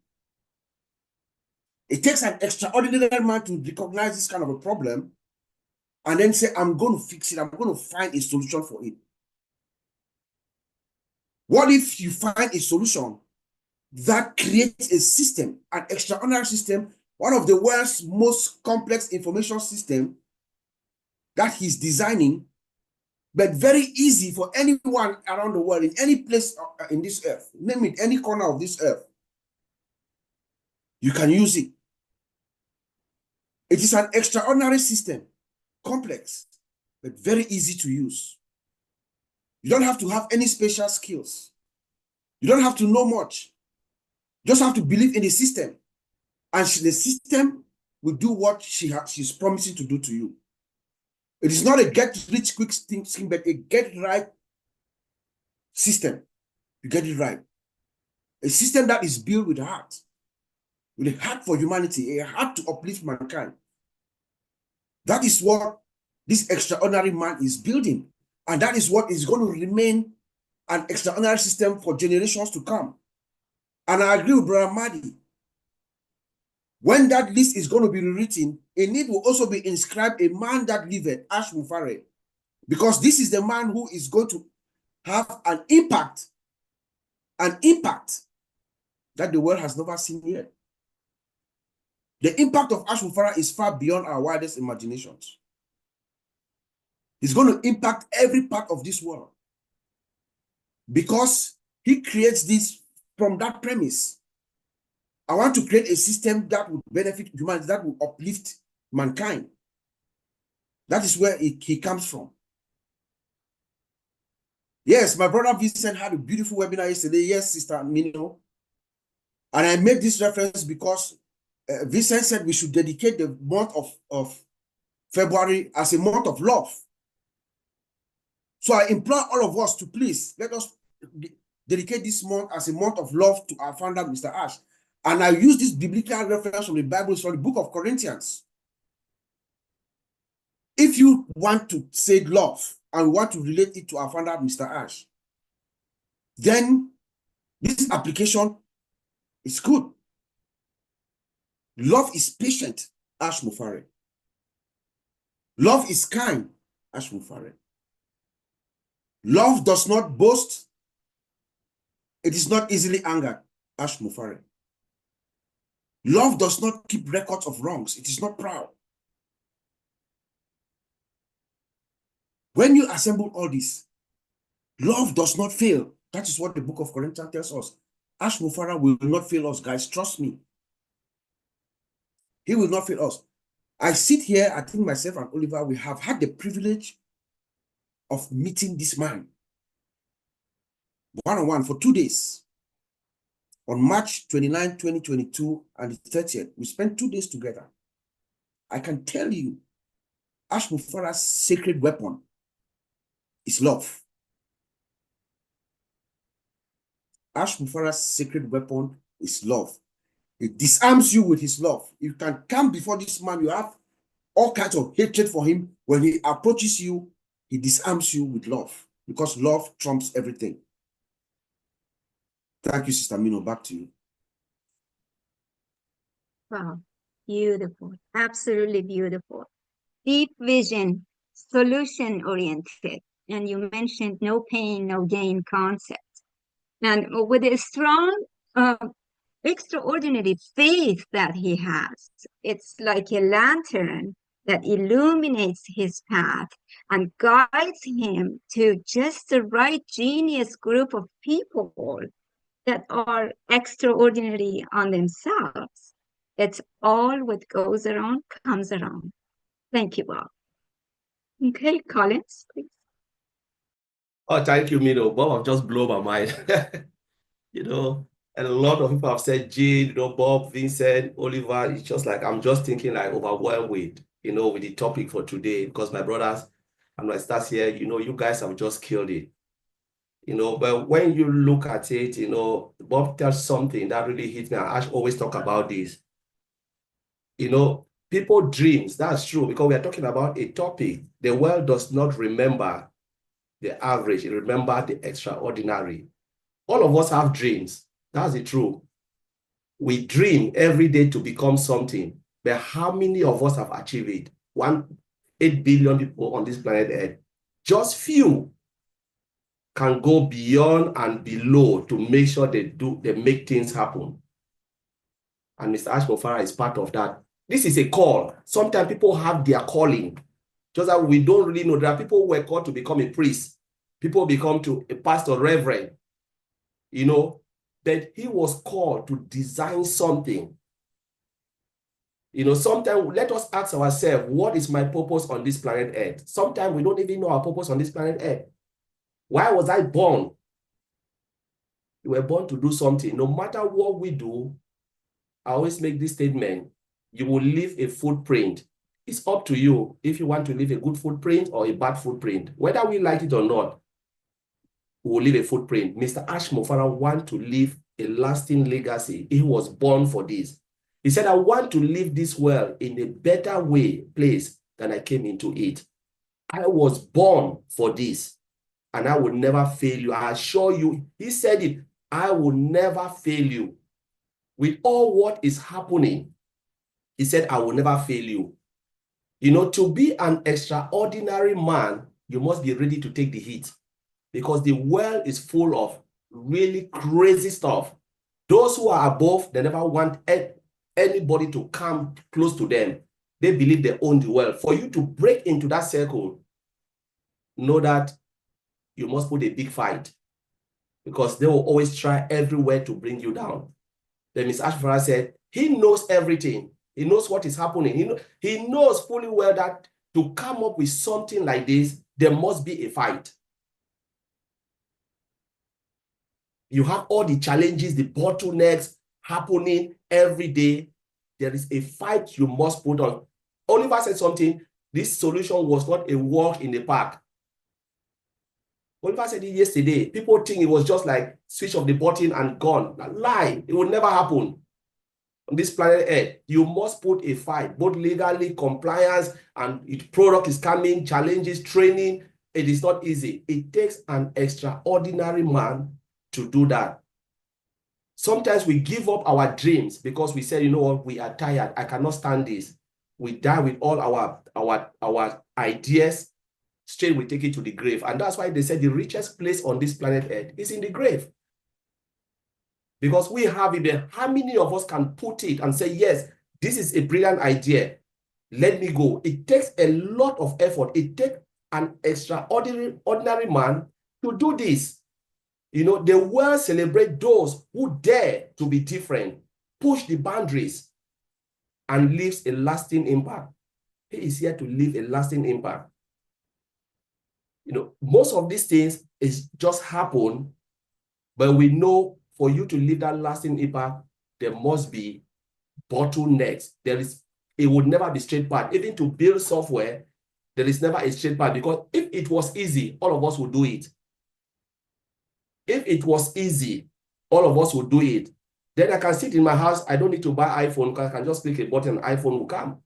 It takes an extraordinary man to recognize this kind of a problem and then say, I'm going to fix it. I'm going to find a solution for it. What if you find a solution that creates a system, an extraordinary system, one of the world's most complex information system that he's designing, but very easy for anyone around the world, in any place in this earth, name it, any corner of this earth, you can use it. It is an extraordinary system, complex, but very easy to use. You don't have to have any special skills. You don't have to know much. You just have to believe in the system, and the system will do what she's promising to do to you. It is not a get-rich-quick scheme, but a get-right system. You get it right. A system that is built with heart for humanity, a heart to uplift mankind. That is what this extraordinary man is building. And that is what is going to remain an extraordinary system for generations to come. And I agree with Brother Mahdi. When that list is going to be rewritten, in it will also be inscribed a man that liveth, Ash Mufareh, because this is the man who is going to have an impact that the world has never seen yet. The impact of Ash Mufareh is far beyond our wildest imaginations. He's going to impact every part of this world because he creates this from that premise. I want to create a system that would benefit humanity, that would uplift mankind. That is where he comes from. Yes, my brother Vincent had a beautiful webinar yesterday. Yes, Sister Mino. And I made this reference because Vincent said we should dedicate the month of February as a month of love. So I implore all of us to please let us dedicate this month as a month of love to our founder, Mr. Ash. And I use this biblical reference from the Bible, from the book of Corinthians. If you want to say love and want to relate it to our founder, Mr. Ash, then this application is good. Love is patient, Ash Mufare. Love is kind, Ash Mufare. Love does not boast. It is not easily angered, Ash Mufare. Love does not keep records of wrongs. It is not proud. When you assemble all this, love does not fail. That is what the book of Corinthians tells us. Ash Mufara will not fail us, guys. Trust me. He will not fail us. I sit here, I think myself and Oliver, we have had the privilege of meeting this man one-on-one for 2 days. On March 29, 2022 and the 30th, we spent 2 days together. I can tell you, Ash Mufara's sacred weapon is love. Ash Mufara's sacred weapon is love. He disarms you with his love. You can come before this man, you have all kinds of hatred for him. When he approaches you, he disarms you with love, because love trumps everything. Thank you, Sister Mino. Back to you. Wow, beautiful, absolutely beautiful. Deep vision, solution oriented, and you mentioned no pain, no gain concept. And with a strong, extraordinary faith that he has, it's like a lantern that illuminates his path and guides him to just the right genius group of people that are extraordinary on themselves. It's all what goes around comes around. Thank you, Bob. Okay, Collins, please. Oh, thank you, Mino. Bob, I've just blown my mind. You know, and a lot of people have said, Jane, you know, Bob, Vincent, Oliver. It's just like, I'm just thinking like overwhelmed with, you know, with the topic for today, because my brothers and my stars here, you know, you guys have just killed it. You know, but when you look at it, you know, Bob tells something that really hit me. I always talk about this. You know, people dreams, that's true, because we are talking about a topic. The world does not remember the average, it remember the extraordinary. All of us have dreams. That's the truth. We dream every day to become something, but how many of us have achieved it? 8 billion people on this planet Earth. Just few can go beyond and below to make sure they make things happen. And Mr. Ash Mufara is part of that. This is a call. Sometimes people have their calling. Just that we don't really know. There are people who were called to become a priest. People become to a pastor, reverend. You know, that he was called to design something. You know, sometimes let us ask ourselves, what is my purpose on this planet Earth? Sometimes we don't even know our purpose on this planet Earth. Why was I born? You were born to do something. No matter what we do, I always make this statement, you will leave a footprint. It's up to you if you want to leave a good footprint or a bad footprint. Whether we like it or not, we will leave a footprint. Mr. Ash Mufara wants to leave a lasting legacy. He was born for this. He said, I want to leave this world in a better place than I came into it. I was born for this, and I will never fail you. I assure you, he said it, I will never fail you. With all what is happening, he said, I will never fail you. You know, to be an extraordinary man, you must be ready to take the hit, because the world is full of really crazy stuff. Those who are above, they never want anybody to come close to them. They believe they own the world. For you to break into that circle, know that you must put a big fight, because they will always try everywhere to bring you down. Then Ms. Ash Mufara said, he knows everything. He knows what is happening. He knows fully well that to come up with something like this, there must be a fight. You have all the challenges, the bottlenecks happening every day. There is a fight you must put on. Oliver said something, this solution was not a walk in the park. Oliver said it yesterday. People think it was just like switch off the button and gone. Lie, it will never happen. on this planet Earth, you must put a fight, both legally, compliance, and product is coming, challenges, training. It is not easy. It takes an extraordinary man to do that. Sometimes we give up our dreams because we say, you know what, we are tired. I cannot stand this. We die with all our ideas. Straight we take it to the grave. And that's why they said the richest place on this planet Earth is in the grave. Because we have it there. How many of us can put it and say, yes, this is a brilliant idea. Let me go. It takes a lot of effort. It takes an extraordinary man to do this. You know, the world celebrates those who dare to be different, push the boundaries, and leaves a lasting impact. He is here to leave a lasting impact. You know, most of these things is just happen, but we know for you to leave that lasting impact, there must be bottlenecks. It would never be straight path. Even to build software, there is never a straight path, because if it was easy, all of us would do it. If it was easy, all of us would do it. Then I can sit in my house. I don't need to buy iPhone, because I can just click a button, iPhone will come.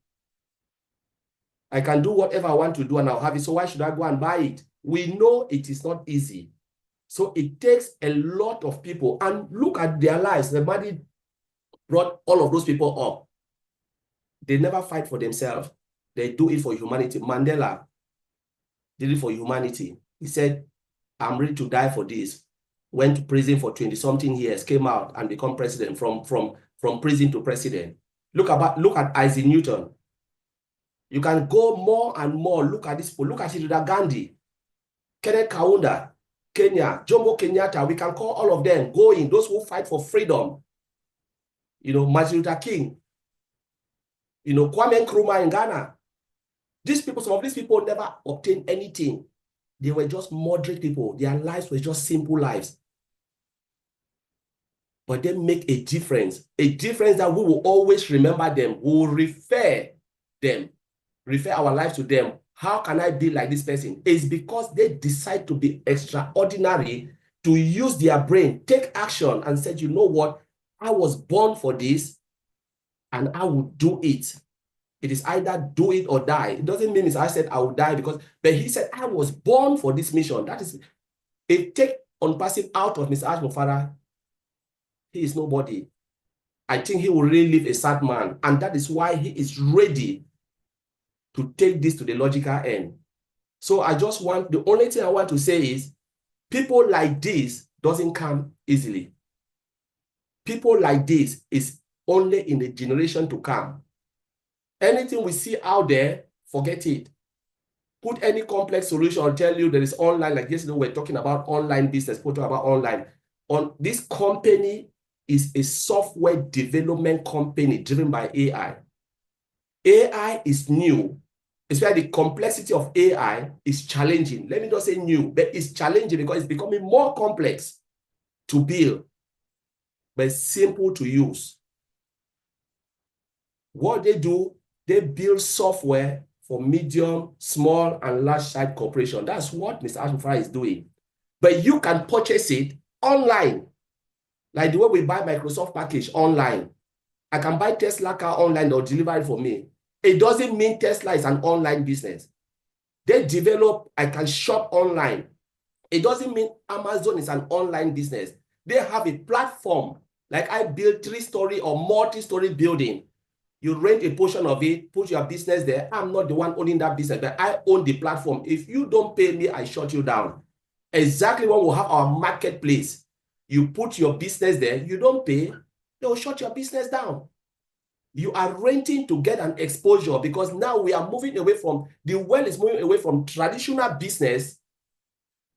I can do whatever I want to do and I'll have it. So why should I go and buy it? We know it is not easy. So it takes a lot of people, and look at their lives. The body brought all of those people up. They never fight for themselves. They do it for humanity. Mandela did it for humanity. He said, I'm ready to die for this. Went to prison for 20-something years, came out and become president, from prison to president. Look at Isaac Newton. You can go more and more. Look at this. Look at Sridhar Gandhi, Kenneth Kaunda, Kenya, Jomo Kenyatta. We can call all of them going, those who fight for freedom. You know, Martin Luther King. You know, Kwame Nkrumah in Ghana. These people, some of these people never obtained anything. They were just moderate people. Their lives were just simple lives. But they make a difference that we will always remember them. We will refer our lives to them. How can I be like this person? It's because they decide to be extraordinary, to use their brain, take action, and said, you know what? I was born for this, and I will do it. It is either do it or die. It doesn't mean I said I will die but he said, I was born for this mission. That is, it take Unpassive out of Mr. Ash Mufara. He is nobody. I think he will really leave a sad man. And that is why he is ready to take this to the logical end. So the only thing I want to say is, people like this doesn't come easily. People like this is only in the generation to come. Anything we see out there, forget it. Put any complex solution, I'll tell you there is online, like yesterday we're talking about online business, we're talking about online. This company is a software development company driven by AI. AI is new. It's why the complexity of AI is challenging. Let me not say new, but it's challenging because it's becoming more complex to build, but simple to use. What they do, they build software for medium, small, and large-size corporation. That's what Mr. Ash Mufara is doing. But you can purchase it online, like the way we buy Microsoft package online. I can buy Tesla car online, they'll deliver it for me. It doesn't mean Tesla is an online business. They develop, I can shop online. It doesn't mean Amazon is an online business. They have a platform, like I build 3-story or multi-story building. You rent a portion of it, put your business there. I'm not the one owning that business, but I own the platform. If you don't pay me, I shut you down. Exactly what we'll have our marketplace. You put your business there, you don't pay, they'll shut your business down. You are renting to get an exposure, because now we are moving away from, the world is moving away from traditional business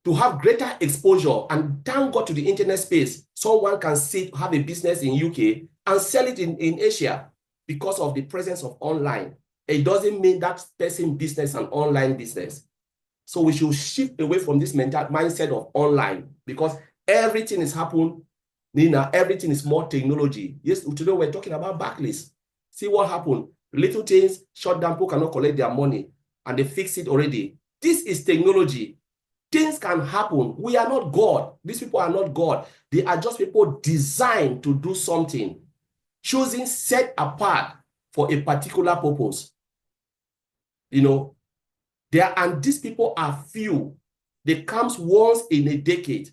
to have greater exposure. And thank God to the internet space. Someone can have a business in UK and sell it in Asia because of the presence of online. It doesn't mean that person business an online business. So we should shift away from this mindset of online, because everything is happening, Nina, everything is more technology. Yes, today we're talking about Barclays. See what happened. Little things, shut down, people cannot collect their money, and they fix it already. This is technology. Things can happen. We are not God. These people are not God. They are just people designed to do something. choosing set apart for a particular purpose. You know, and these people are few. They comes once in a decade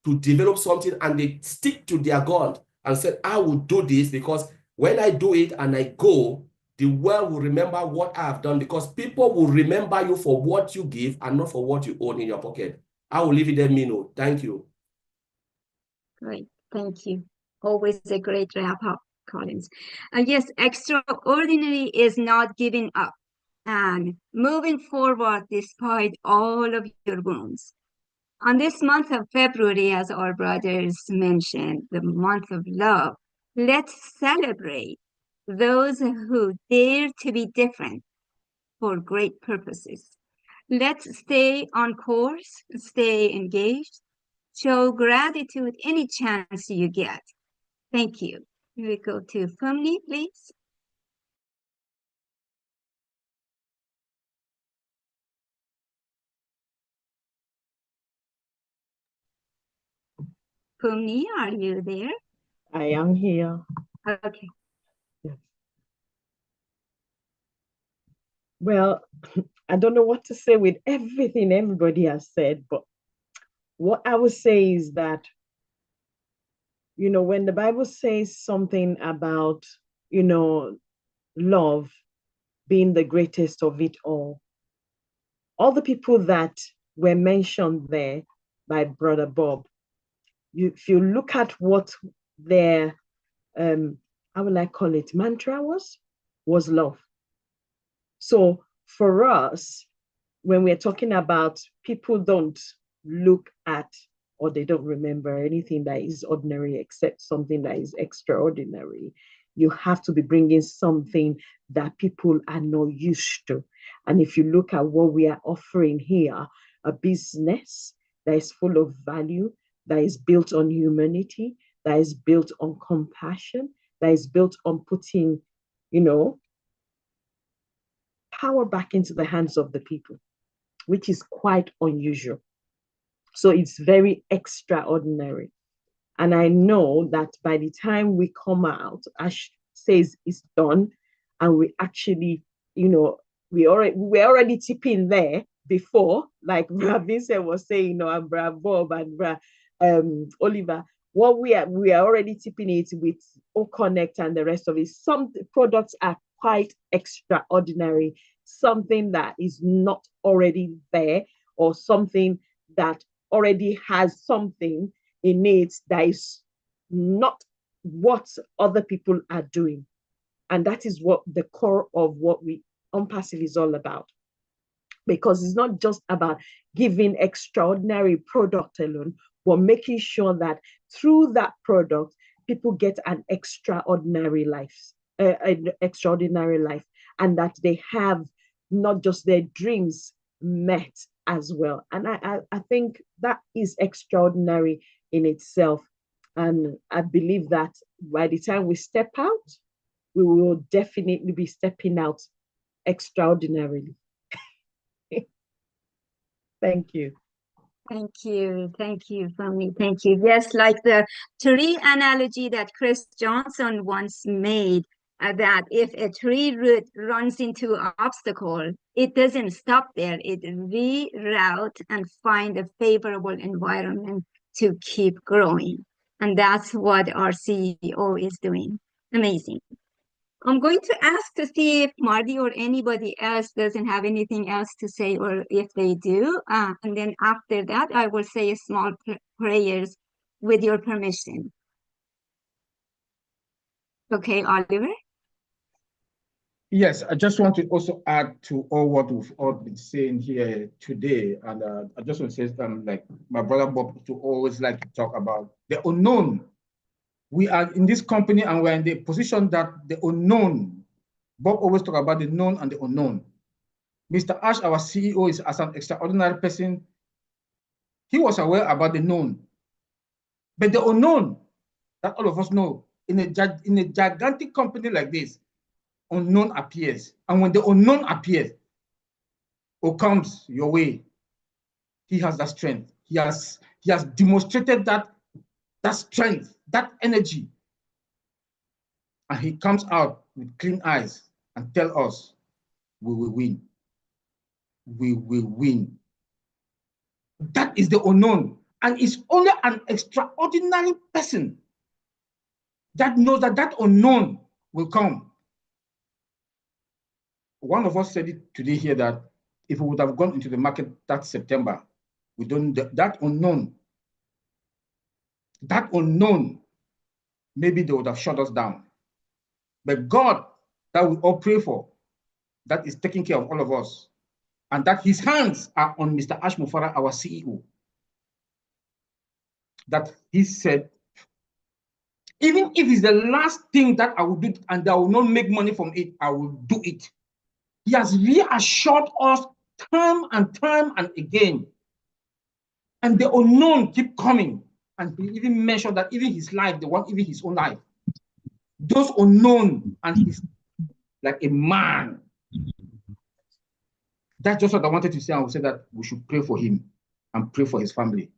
to develop something, and they stick to their God and said, I will do this because when I do it and I go, the world will remember what I have done, because people will remember you for what you give and not for what you own in your pocket. I will leave it there, Mino. Thank you. Great, thank you. Always a great wrap up, Collins. Yes, extraordinary is not giving up and moving forward despite all of your wounds. On this month of February, as our brothers mentioned, the month of love, let's celebrate those who dare to be different for great purposes. Let's stay on course, stay engaged, show gratitude any chance you get. Thank you. We go to Fumni, please. Fumni, are you there? I am here. Okay. Yes. Well, I don't know what to say with everything everybody has said, but what I would say is that, you know, when the Bible says something about, you know, love being the greatest of it all the people that were mentioned there by Brother Bob, if you look at what their, how will I call it, mantra was love. So for us, when we're talking about people don't look at or they don't remember anything that is ordinary except something that is extraordinary, you have to be bringing something that people are not used to. And if you look at what we are offering here, a business that is full of value, that is built on humanity, that is built on compassion, that is built on putting, you know, power back into the hands of the people, which is quite unusual. So it's very extraordinary. And I know that by the time we come out, Ash says it's done, and we actually, you know, we're already tipping there before, like Vincent was saying, you know, and Bob and Oliver. What we are already tipping it with O'Connect and the rest of it. Some products are quite extraordinary, something that is not already there, or something that already has something in it that is not what other people are doing. And that is what the core of what OnPassive is all about. Because it's not just about giving extraordinary product alone, but making sure that through that product, people get an extraordinary life, and that they have not just their dreams met as well. And I think that is extraordinary in itself. And I believe that by the time we step out, we will definitely be stepping out extraordinarily. Thank you. Thank you. Thank you, Fumni. Thank you. Yes, like the tree analogy that Chris Johnson once made, that if a tree root runs into an obstacle, it doesn't stop there. It reroutes and find a favorable environment to keep growing. And that's what our CEO is doing. Amazing. I'm going to ask to see if Marty or anybody else doesn't have anything else to say, or if they do. And then after that, I will say a small prayers with your permission. Okay, Oliver? Yes, I just want to also add to all what we've all been saying here today. And I just want to say, like my brother Bob to always like to talk about the unknown. We are in this company and we're in the position that the unknown, Bob always talk about the known and the unknown. Mr. Ash, our CEO, is as an extraordinary person. He was aware about the known, but the unknown that all of us know in a gigantic company like this, unknown appears. And when the unknown appears or comes your way, he has that strength. He has demonstrated that strength, that energy. and he comes out with clean eyes and tell us, we will win. We will win. That is the unknown. And it's only an extraordinary person that knows that that unknown will come. One of us said it today here that if we would have gone into the market that September, we don't, that unknown, maybe they would have shut us down. But God, that we all pray for, that is taking care of all of us, and that his hands are on Mr. Ash Mufarah, our CEO, that he said, even if it's the last thing that I will do and I will not make money from it, I will do it. He has reassured us time and time and again. And the unknown keep coming. And he even mentioned that even his life, even his own life, those unknown, and he's like a man. That's just what I wanted to say. I would say that we should pray for him and pray for his family.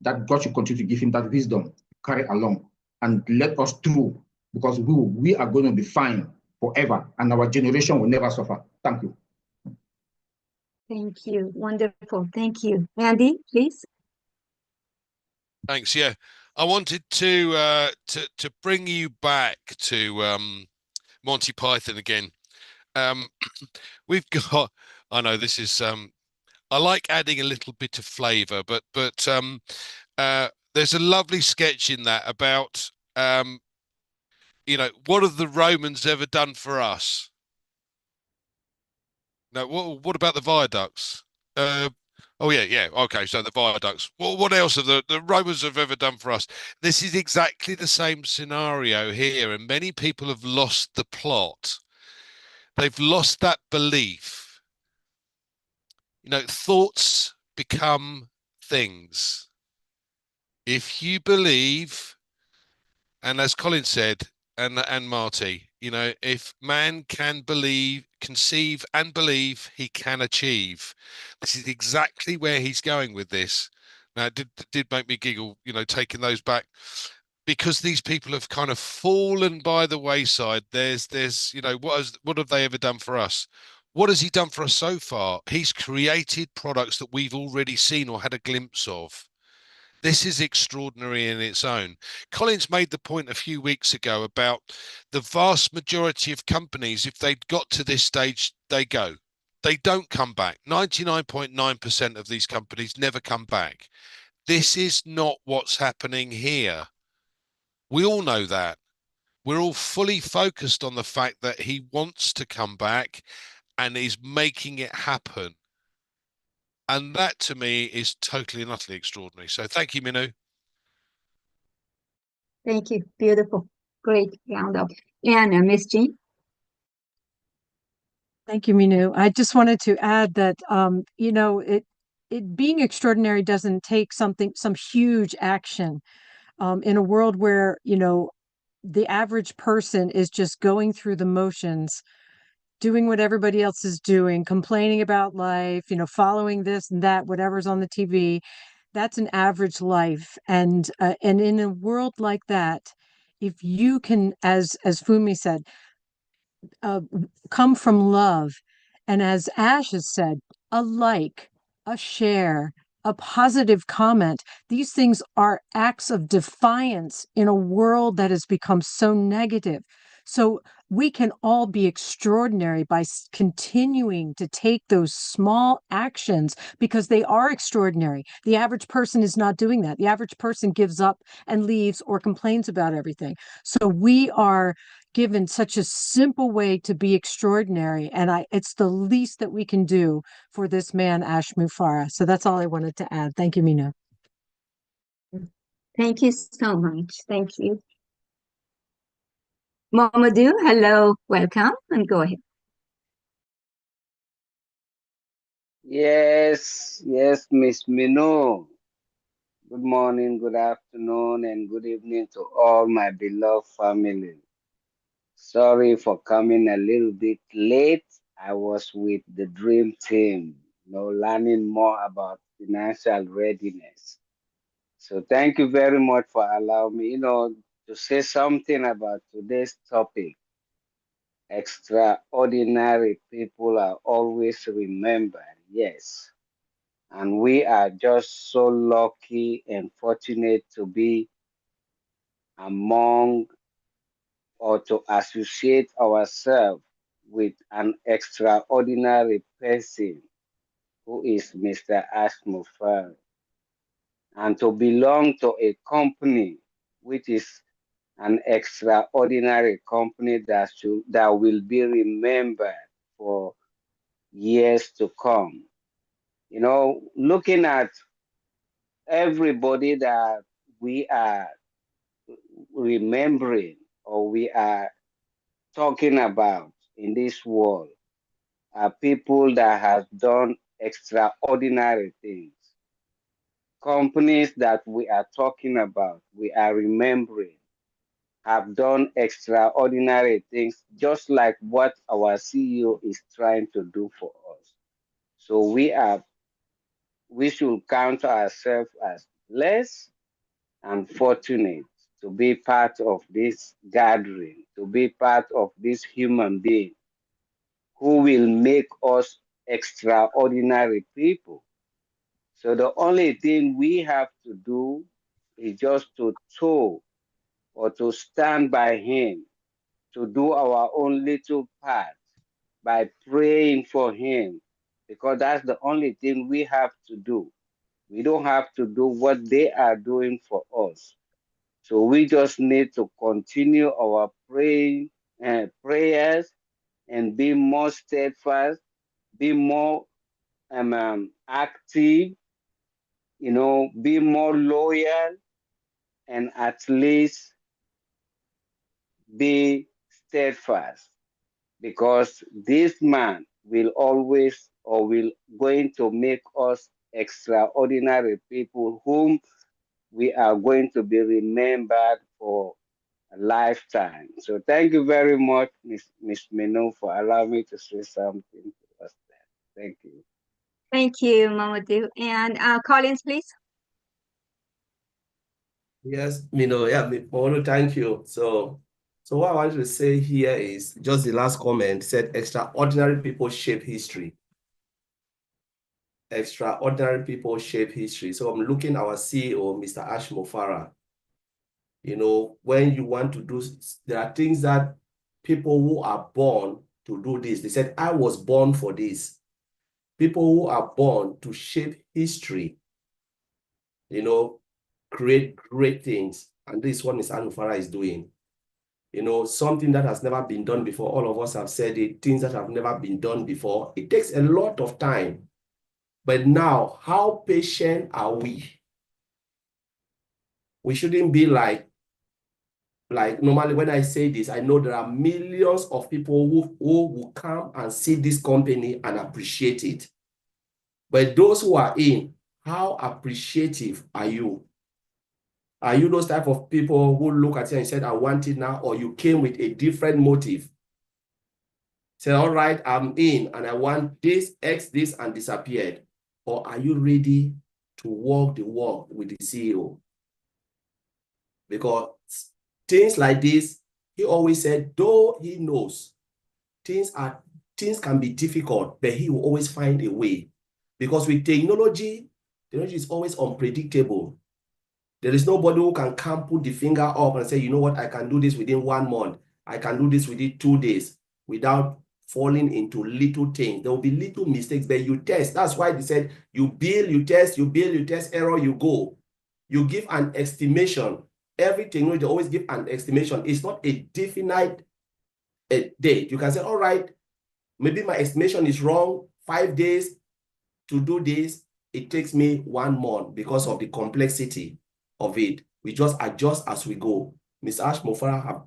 That God should continue to give him that wisdom, carry along, and let us through, because we are going to be fine forever, and our generation will never suffer. Thank you. Thank you. Wonderful. Thank you. Andy, please. Thanks. Yeah, I wanted to bring you back to Monty Python again. We've got. I know this is. I like adding a little bit of flavour, but there's a lovely sketch in that about what have the Romans ever done for us? No, what about the viaducts? Oh yeah, okay. So the viaducts. What else have the Romans have ever done for us? This is exactly the same scenario here, and many people have lost the plot. They've lost that belief. Thoughts become things. If you believe, and as Colin said, and Marty, if man can conceive and believe, he can achieve. This is exactly where he's going with this. Now, it did make me giggle, taking those back, because these people have kind of fallen by the wayside. There's what have they ever done for us? What has he done for us so far? He's created products that we've already seen or had a glimpse of. This is extraordinary in its own. Collins made the point a few weeks ago about the vast majority of companies, if they'd got to this stage, they go. They don't come back. 99.9% of these companies never come back. This is not what's happening here. We all know that. We're all fully focused on the fact that he wants to come back and is making it happen. And that, to me, is totally and utterly extraordinary. So thank you, Minu. Thank you. Beautiful. Great roundup. And Miss Jean. Thank you, Minu. I just wanted to add that, it being extraordinary doesn't take some huge action. In a world where, the average person is just going through the motions, doing what everybody else is doing, complaining about life, following this and that, whatever's on the TV. That's an average life. And in a world like that, if you can, as Funmi said, come from love, and as Ash has said, a like, a share, a positive comment. These things are acts of defiance in a world that has become so negative. So we can all be extraordinary by continuing to take those small actions, because they are extraordinary. The average person is not doing that. The average person gives up and leaves or complains about everything. So we are given such a simple way to be extraordinary, and it's the least that we can do for this man, Ash Mufarah. So that's all I wanted to add. Thank you, Mina. Thank you so much. Thank you. Mamadou, hello, welcome, and go ahead. Yes, Miss Minu. Good morning, good afternoon, and good evening to all my beloved family. Sorry for coming a little bit late. I was with the dream team, learning more about financial readiness. So thank you very much for allowing me. to say something about today's topic. Extraordinary people are always remembered, yes. And we are just so lucky and fortunate to be among or to associate ourselves with an extraordinary person who is Mr. Ashmufar, and to belong to a company which is an extraordinary company that will be remembered for years to come. You know, looking at everybody that we are remembering or we are talking about in this world are people that have done extraordinary things. Companies that we are talking about, we are remembering, have done extraordinary things, just like what our CEO is trying to do for us. So we should count ourselves as blessed and fortunate to be part of this gathering, to be part of this human being who will make us extraordinary people. So the only thing we have to do is just to toe or to stand by him, to do our own little part by praying for him, because that's the only thing we have to do. We don't have to do what they are doing for us. So we just need to continue our prayers and be more steadfast, be more active, you know, be more loyal, and at least be steadfast, because this man will always or will going to make us extraordinary people whom we are going to be remembered for a lifetime. So thank you very much, Miss Minu, for allowing me to say something to us there. Thank you. Thank you, Mamadou. And Collins, please. Yes, Mino, yeah, I want to thank you. So what I wanted to say here is just the last comment said extraordinary people shape history. Extraordinary people shape history. So I'm looking at our CEO, Mr. Ashmufara. You know, when you want to do, there are things that people who are born to do this, they said, I was born for this. People who are born to shape history, you know, create great things. And this is what Mr. Ashmufara is doing. You know, something that has never been done before. All of us have said it, things that have never been done before. It takes a lot of time. But now, how patient are we? We shouldn't be like normally when I say this, I know there are millions of people who will come and see this company and appreciate it. But those who are in, how appreciative are you? Are you those type of people who look at you and said, I want it now, or you came with a different motive? Say, all right, I'm in and I want this, X, this, and disappeared. Or are you ready to walk the walk with the CEO? Because things like this, he always said, though he knows things can be difficult, but he will always find a way. Because with technology is always unpredictable. There is nobody who can come put the finger up and say, you know what, I can do this within 1 month. I can do this within 2 days without falling into little things. There will be little mistakes, but you test. That's why they said, you build, you test, error, you go. You give an estimation. Every technology always give an estimation. It's not a definite date. You can say, all right, maybe my estimation is wrong, 5 days to do this. It takes me 1 month because of the complexity of it. We just adjust as we go. Ms. Ashmufara have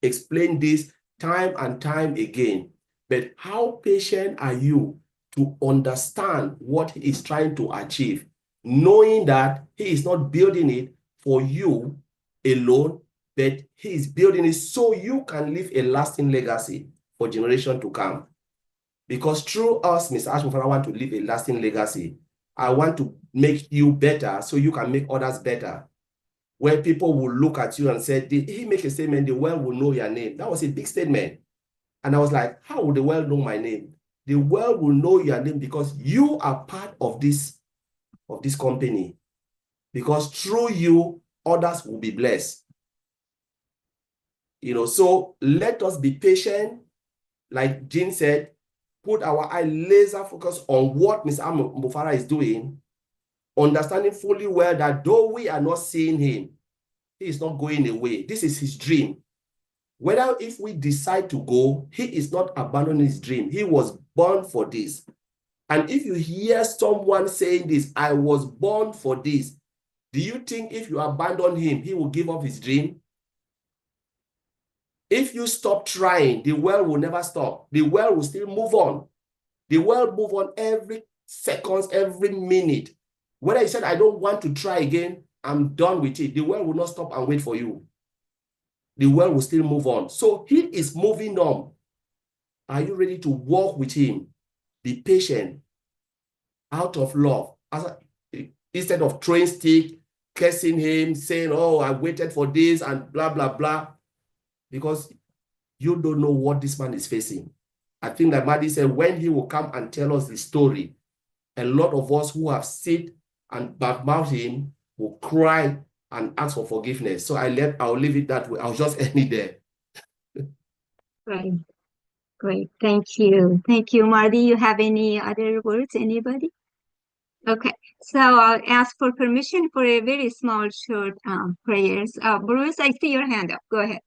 explained this time and time again. But how patient are you to understand what he is trying to achieve, knowing that he is not building it for you alone, but he is building it so you can leave a lasting legacy for generation to come. Because through us, Mr. Ashmufara, I want to leave a lasting legacy. I want to make you better so you can make others better. where people will look at you and say, did he make a statement, the world will know your name? That was a big statement. And I was like, how will the world know my name? The world will know your name because you are part of this company. Because through you, others will be blessed. You know, so let us be patient. Like Jean said, put our eye laser focus on what Mr. Mufara is doing, understanding fully well that though we are not seeing him, he is not going away. This is his dream. Whether if we decide to go, he is not abandoning his dream. He was born for this. And if you hear someone saying this, I was born for this, do you think if you abandon him, he will give up his dream? If you stop trying, the world will never stop. The world will still move on. The world move on every second, every minute. Whether you said, I don't want to try again, I'm done with it, the world will not stop and wait for you. The world will still move on. So he is moving on. Are you ready to walk with him? Be patient out of love. Instead of throwing stick, cursing him, saying, oh, I waited for this and blah, blah, blah. Because you don't know what this man is facing. I think that Madi said when he will come and tell us the story, a lot of us who have sit and badmouthed him will cry and ask for forgiveness. So I'll leave it that way. I'll just end it there. Great. Great. Thank you. Thank you, Marty. You have any other words, anybody? Okay. So I'll ask for permission for a very small, short prayers. Bruce, I see your hand up. Go ahead.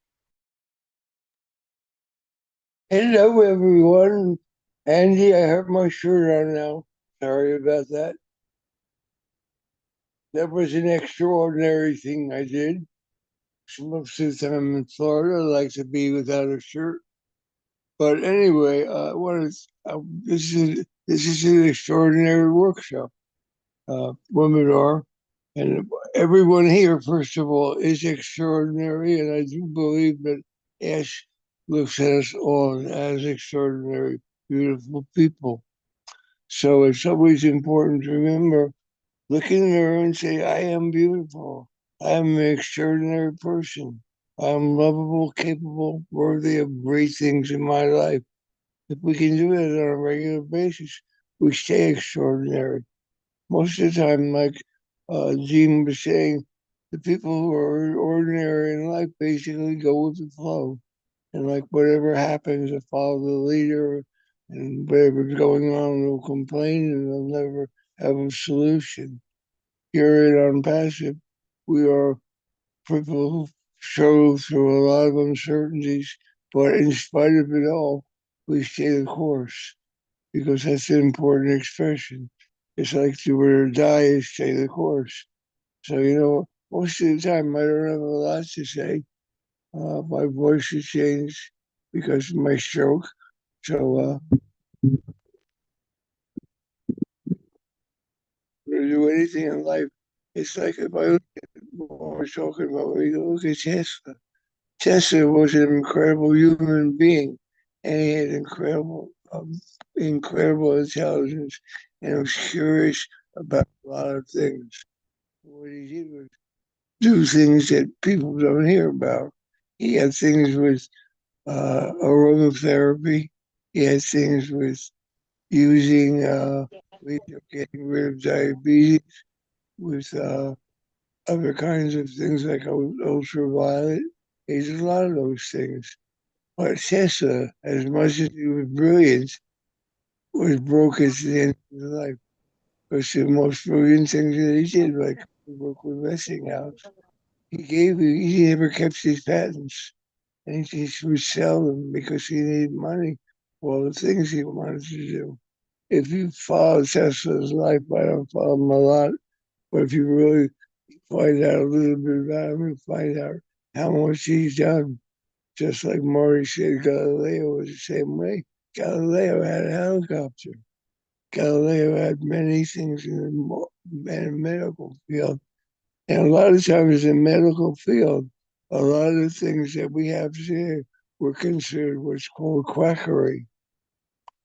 Hello, everyone. Andy, I have my shirt on now. Sorry about that. That was an extraordinary thing I did. Most of the time in Florida, I like to be without a shirt. But anyway, this is an extraordinary workshop. Women are, and everyone here, first of all, is extraordinary, and I do believe that Ash looks at us all as extraordinary, beautiful people. So it's always important to remember, look in the mirror and say, I am beautiful. I am an extraordinary person. I am lovable, capable, worthy of great things in my life. If we can do it on a regular basis, we stay extraordinary. Most of the time, like Jean was saying, the people who are ordinary in life basically go with the flow. And like whatever happens, they follow the leader, and whatever's going on, they'll complain and they'll never have a solution. Here at Unpassive, we are people who struggle through a lot of uncertainties, but in spite of it all, we stay the course, because that's an important expression. It's like do or die is stay the course. So, most of the time I don't have a lot to say. My voice has changed because of my stroke. So, to do anything in life, it's like if I look at what we're talking about, we look at Tesla. Tesla was an incredible human being, and he had incredible intelligence, and was curious about a lot of things. What he did was do things that people don't hear about. He had things with aromatherapy. He had things with using ways of getting rid of diabetes, with other kinds of things like ultraviolet. He did a lot of those things. But Tesla, as much as he was brilliant, was broke at the end of his life. Because the most brilliant things that he did, like work with Westinghouse, he never kept his patents. And he would sell them because he needed money for all the things he wanted to do. If you follow Tesla's life, I don't follow him a lot, but if you really find out a little bit about him, you find out how much he's done. Just like Marty said, Galileo was the same way. Galileo had a helicopter. Galileo had many things in the medical field. And a lot of times in the medical field, a lot of the things that we have today were considered what's called quackery,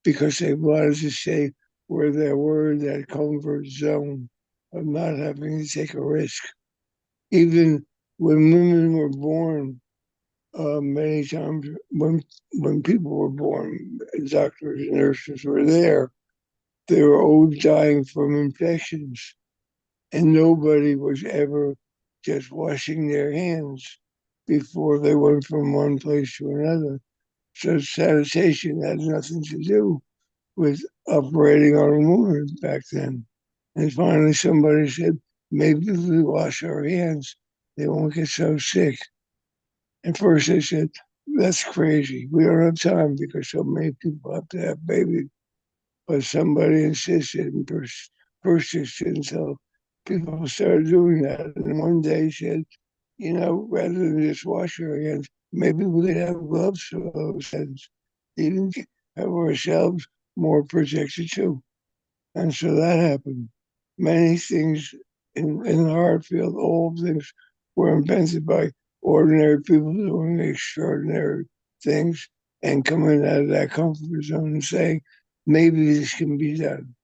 because they wanted to stay where they were in that comfort zone of not having to take a risk. Even when women were born, many times when people were born, doctors and nurses were there, they were always dying from infections, and nobody was ever just washing their hands before they went from one place to another. So sanitation had nothing to do with operating on a woman back then. And finally somebody said, maybe if we wash our hands, they won't get so sick. And first they said, that's crazy. We don't have time because so many people have to have babies. But somebody insisted and persisted until people started doing that. And one day said, you know, rather than just wash your hands, maybe we could have gloves for those hands. Even have ourselves more protected too. And so that happened. Many things in the art field, all things were invented by ordinary people doing extraordinary things and coming out of that comfort zone and saying, maybe this can be done.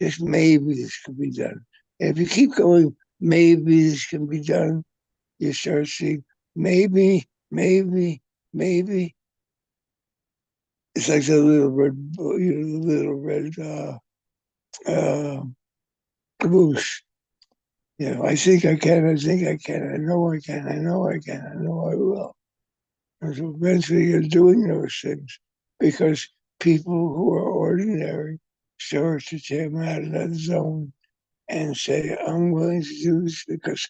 Just maybe this can be done. And if you keep going, maybe this can be done, you start seeing maybe. It's like the little red, the little red caboose. You know, I think I can, I think I can, I know I can, I know I can, I know I will. And so eventually you're doing those things because people who are ordinary start to come out of that zone and say, I'm willing to do this because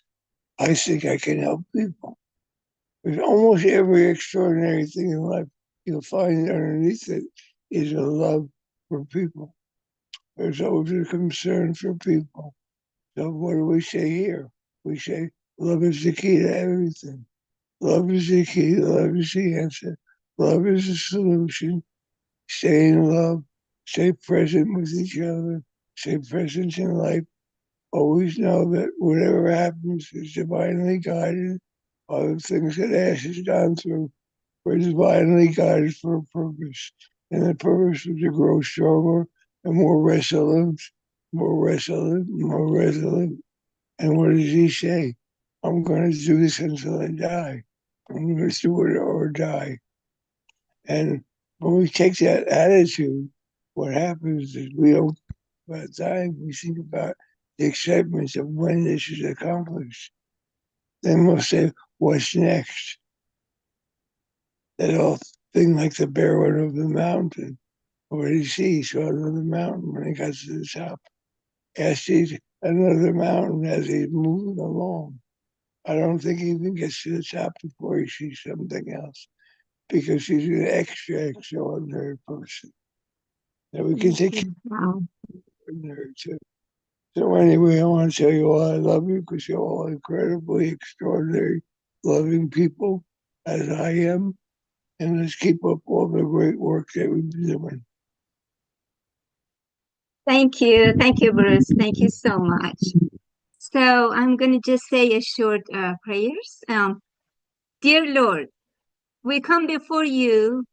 I think I can help people. Because almost every extraordinary thing in life, you'll find underneath it is a love for people. There's always a concern for people. So what do we say here? We say love is the key to everything. Love is the key. Love is the answer. Love is the solution. Stay in love. Stay present with each other. Stay present in life. Always know that whatever happens is divinely guided. All the things that Ash has gone through were divinely guided for a purpose. And the purpose was to grow stronger and more resolute, more resolute, more resolute. And what does he say? I'm going to do this until I die. I'm going to do it or die. And when we take that attitude, what happens is we don't think about dying, we think about the excitement of when this is accomplished. Then we'll say, what's next? That old thing like the bear went over the mountain. What did he see? He saw another mountain when he got to the top. He sees another mountain as he's moving along. I don't think he even gets to the top before he sees something else because he's an extraordinary person. That we can take Wow. ordinary too. So anyway, I want to tell you all I love you because you're all incredibly extraordinary, loving people, as I am. And let's keep up all the great work that we've been doing. Thank you. Thank you, Bruce. Thank you so much. So I'm going to just say a short prayers. Dear Lord, we come before you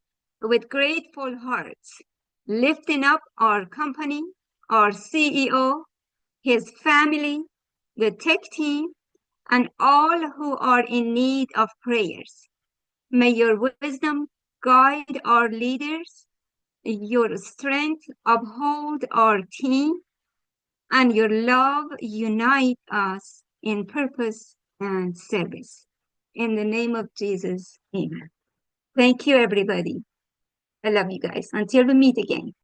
with grateful hearts, lifting up our company, our CEO, his family, the tech team, and all who are in need of prayers. May your wisdom guide our leaders, your strength uphold our team, and your love unite us in purpose and service. In the name of Jesus, amen. Thank you, everybody. I love you guys. Until we meet again.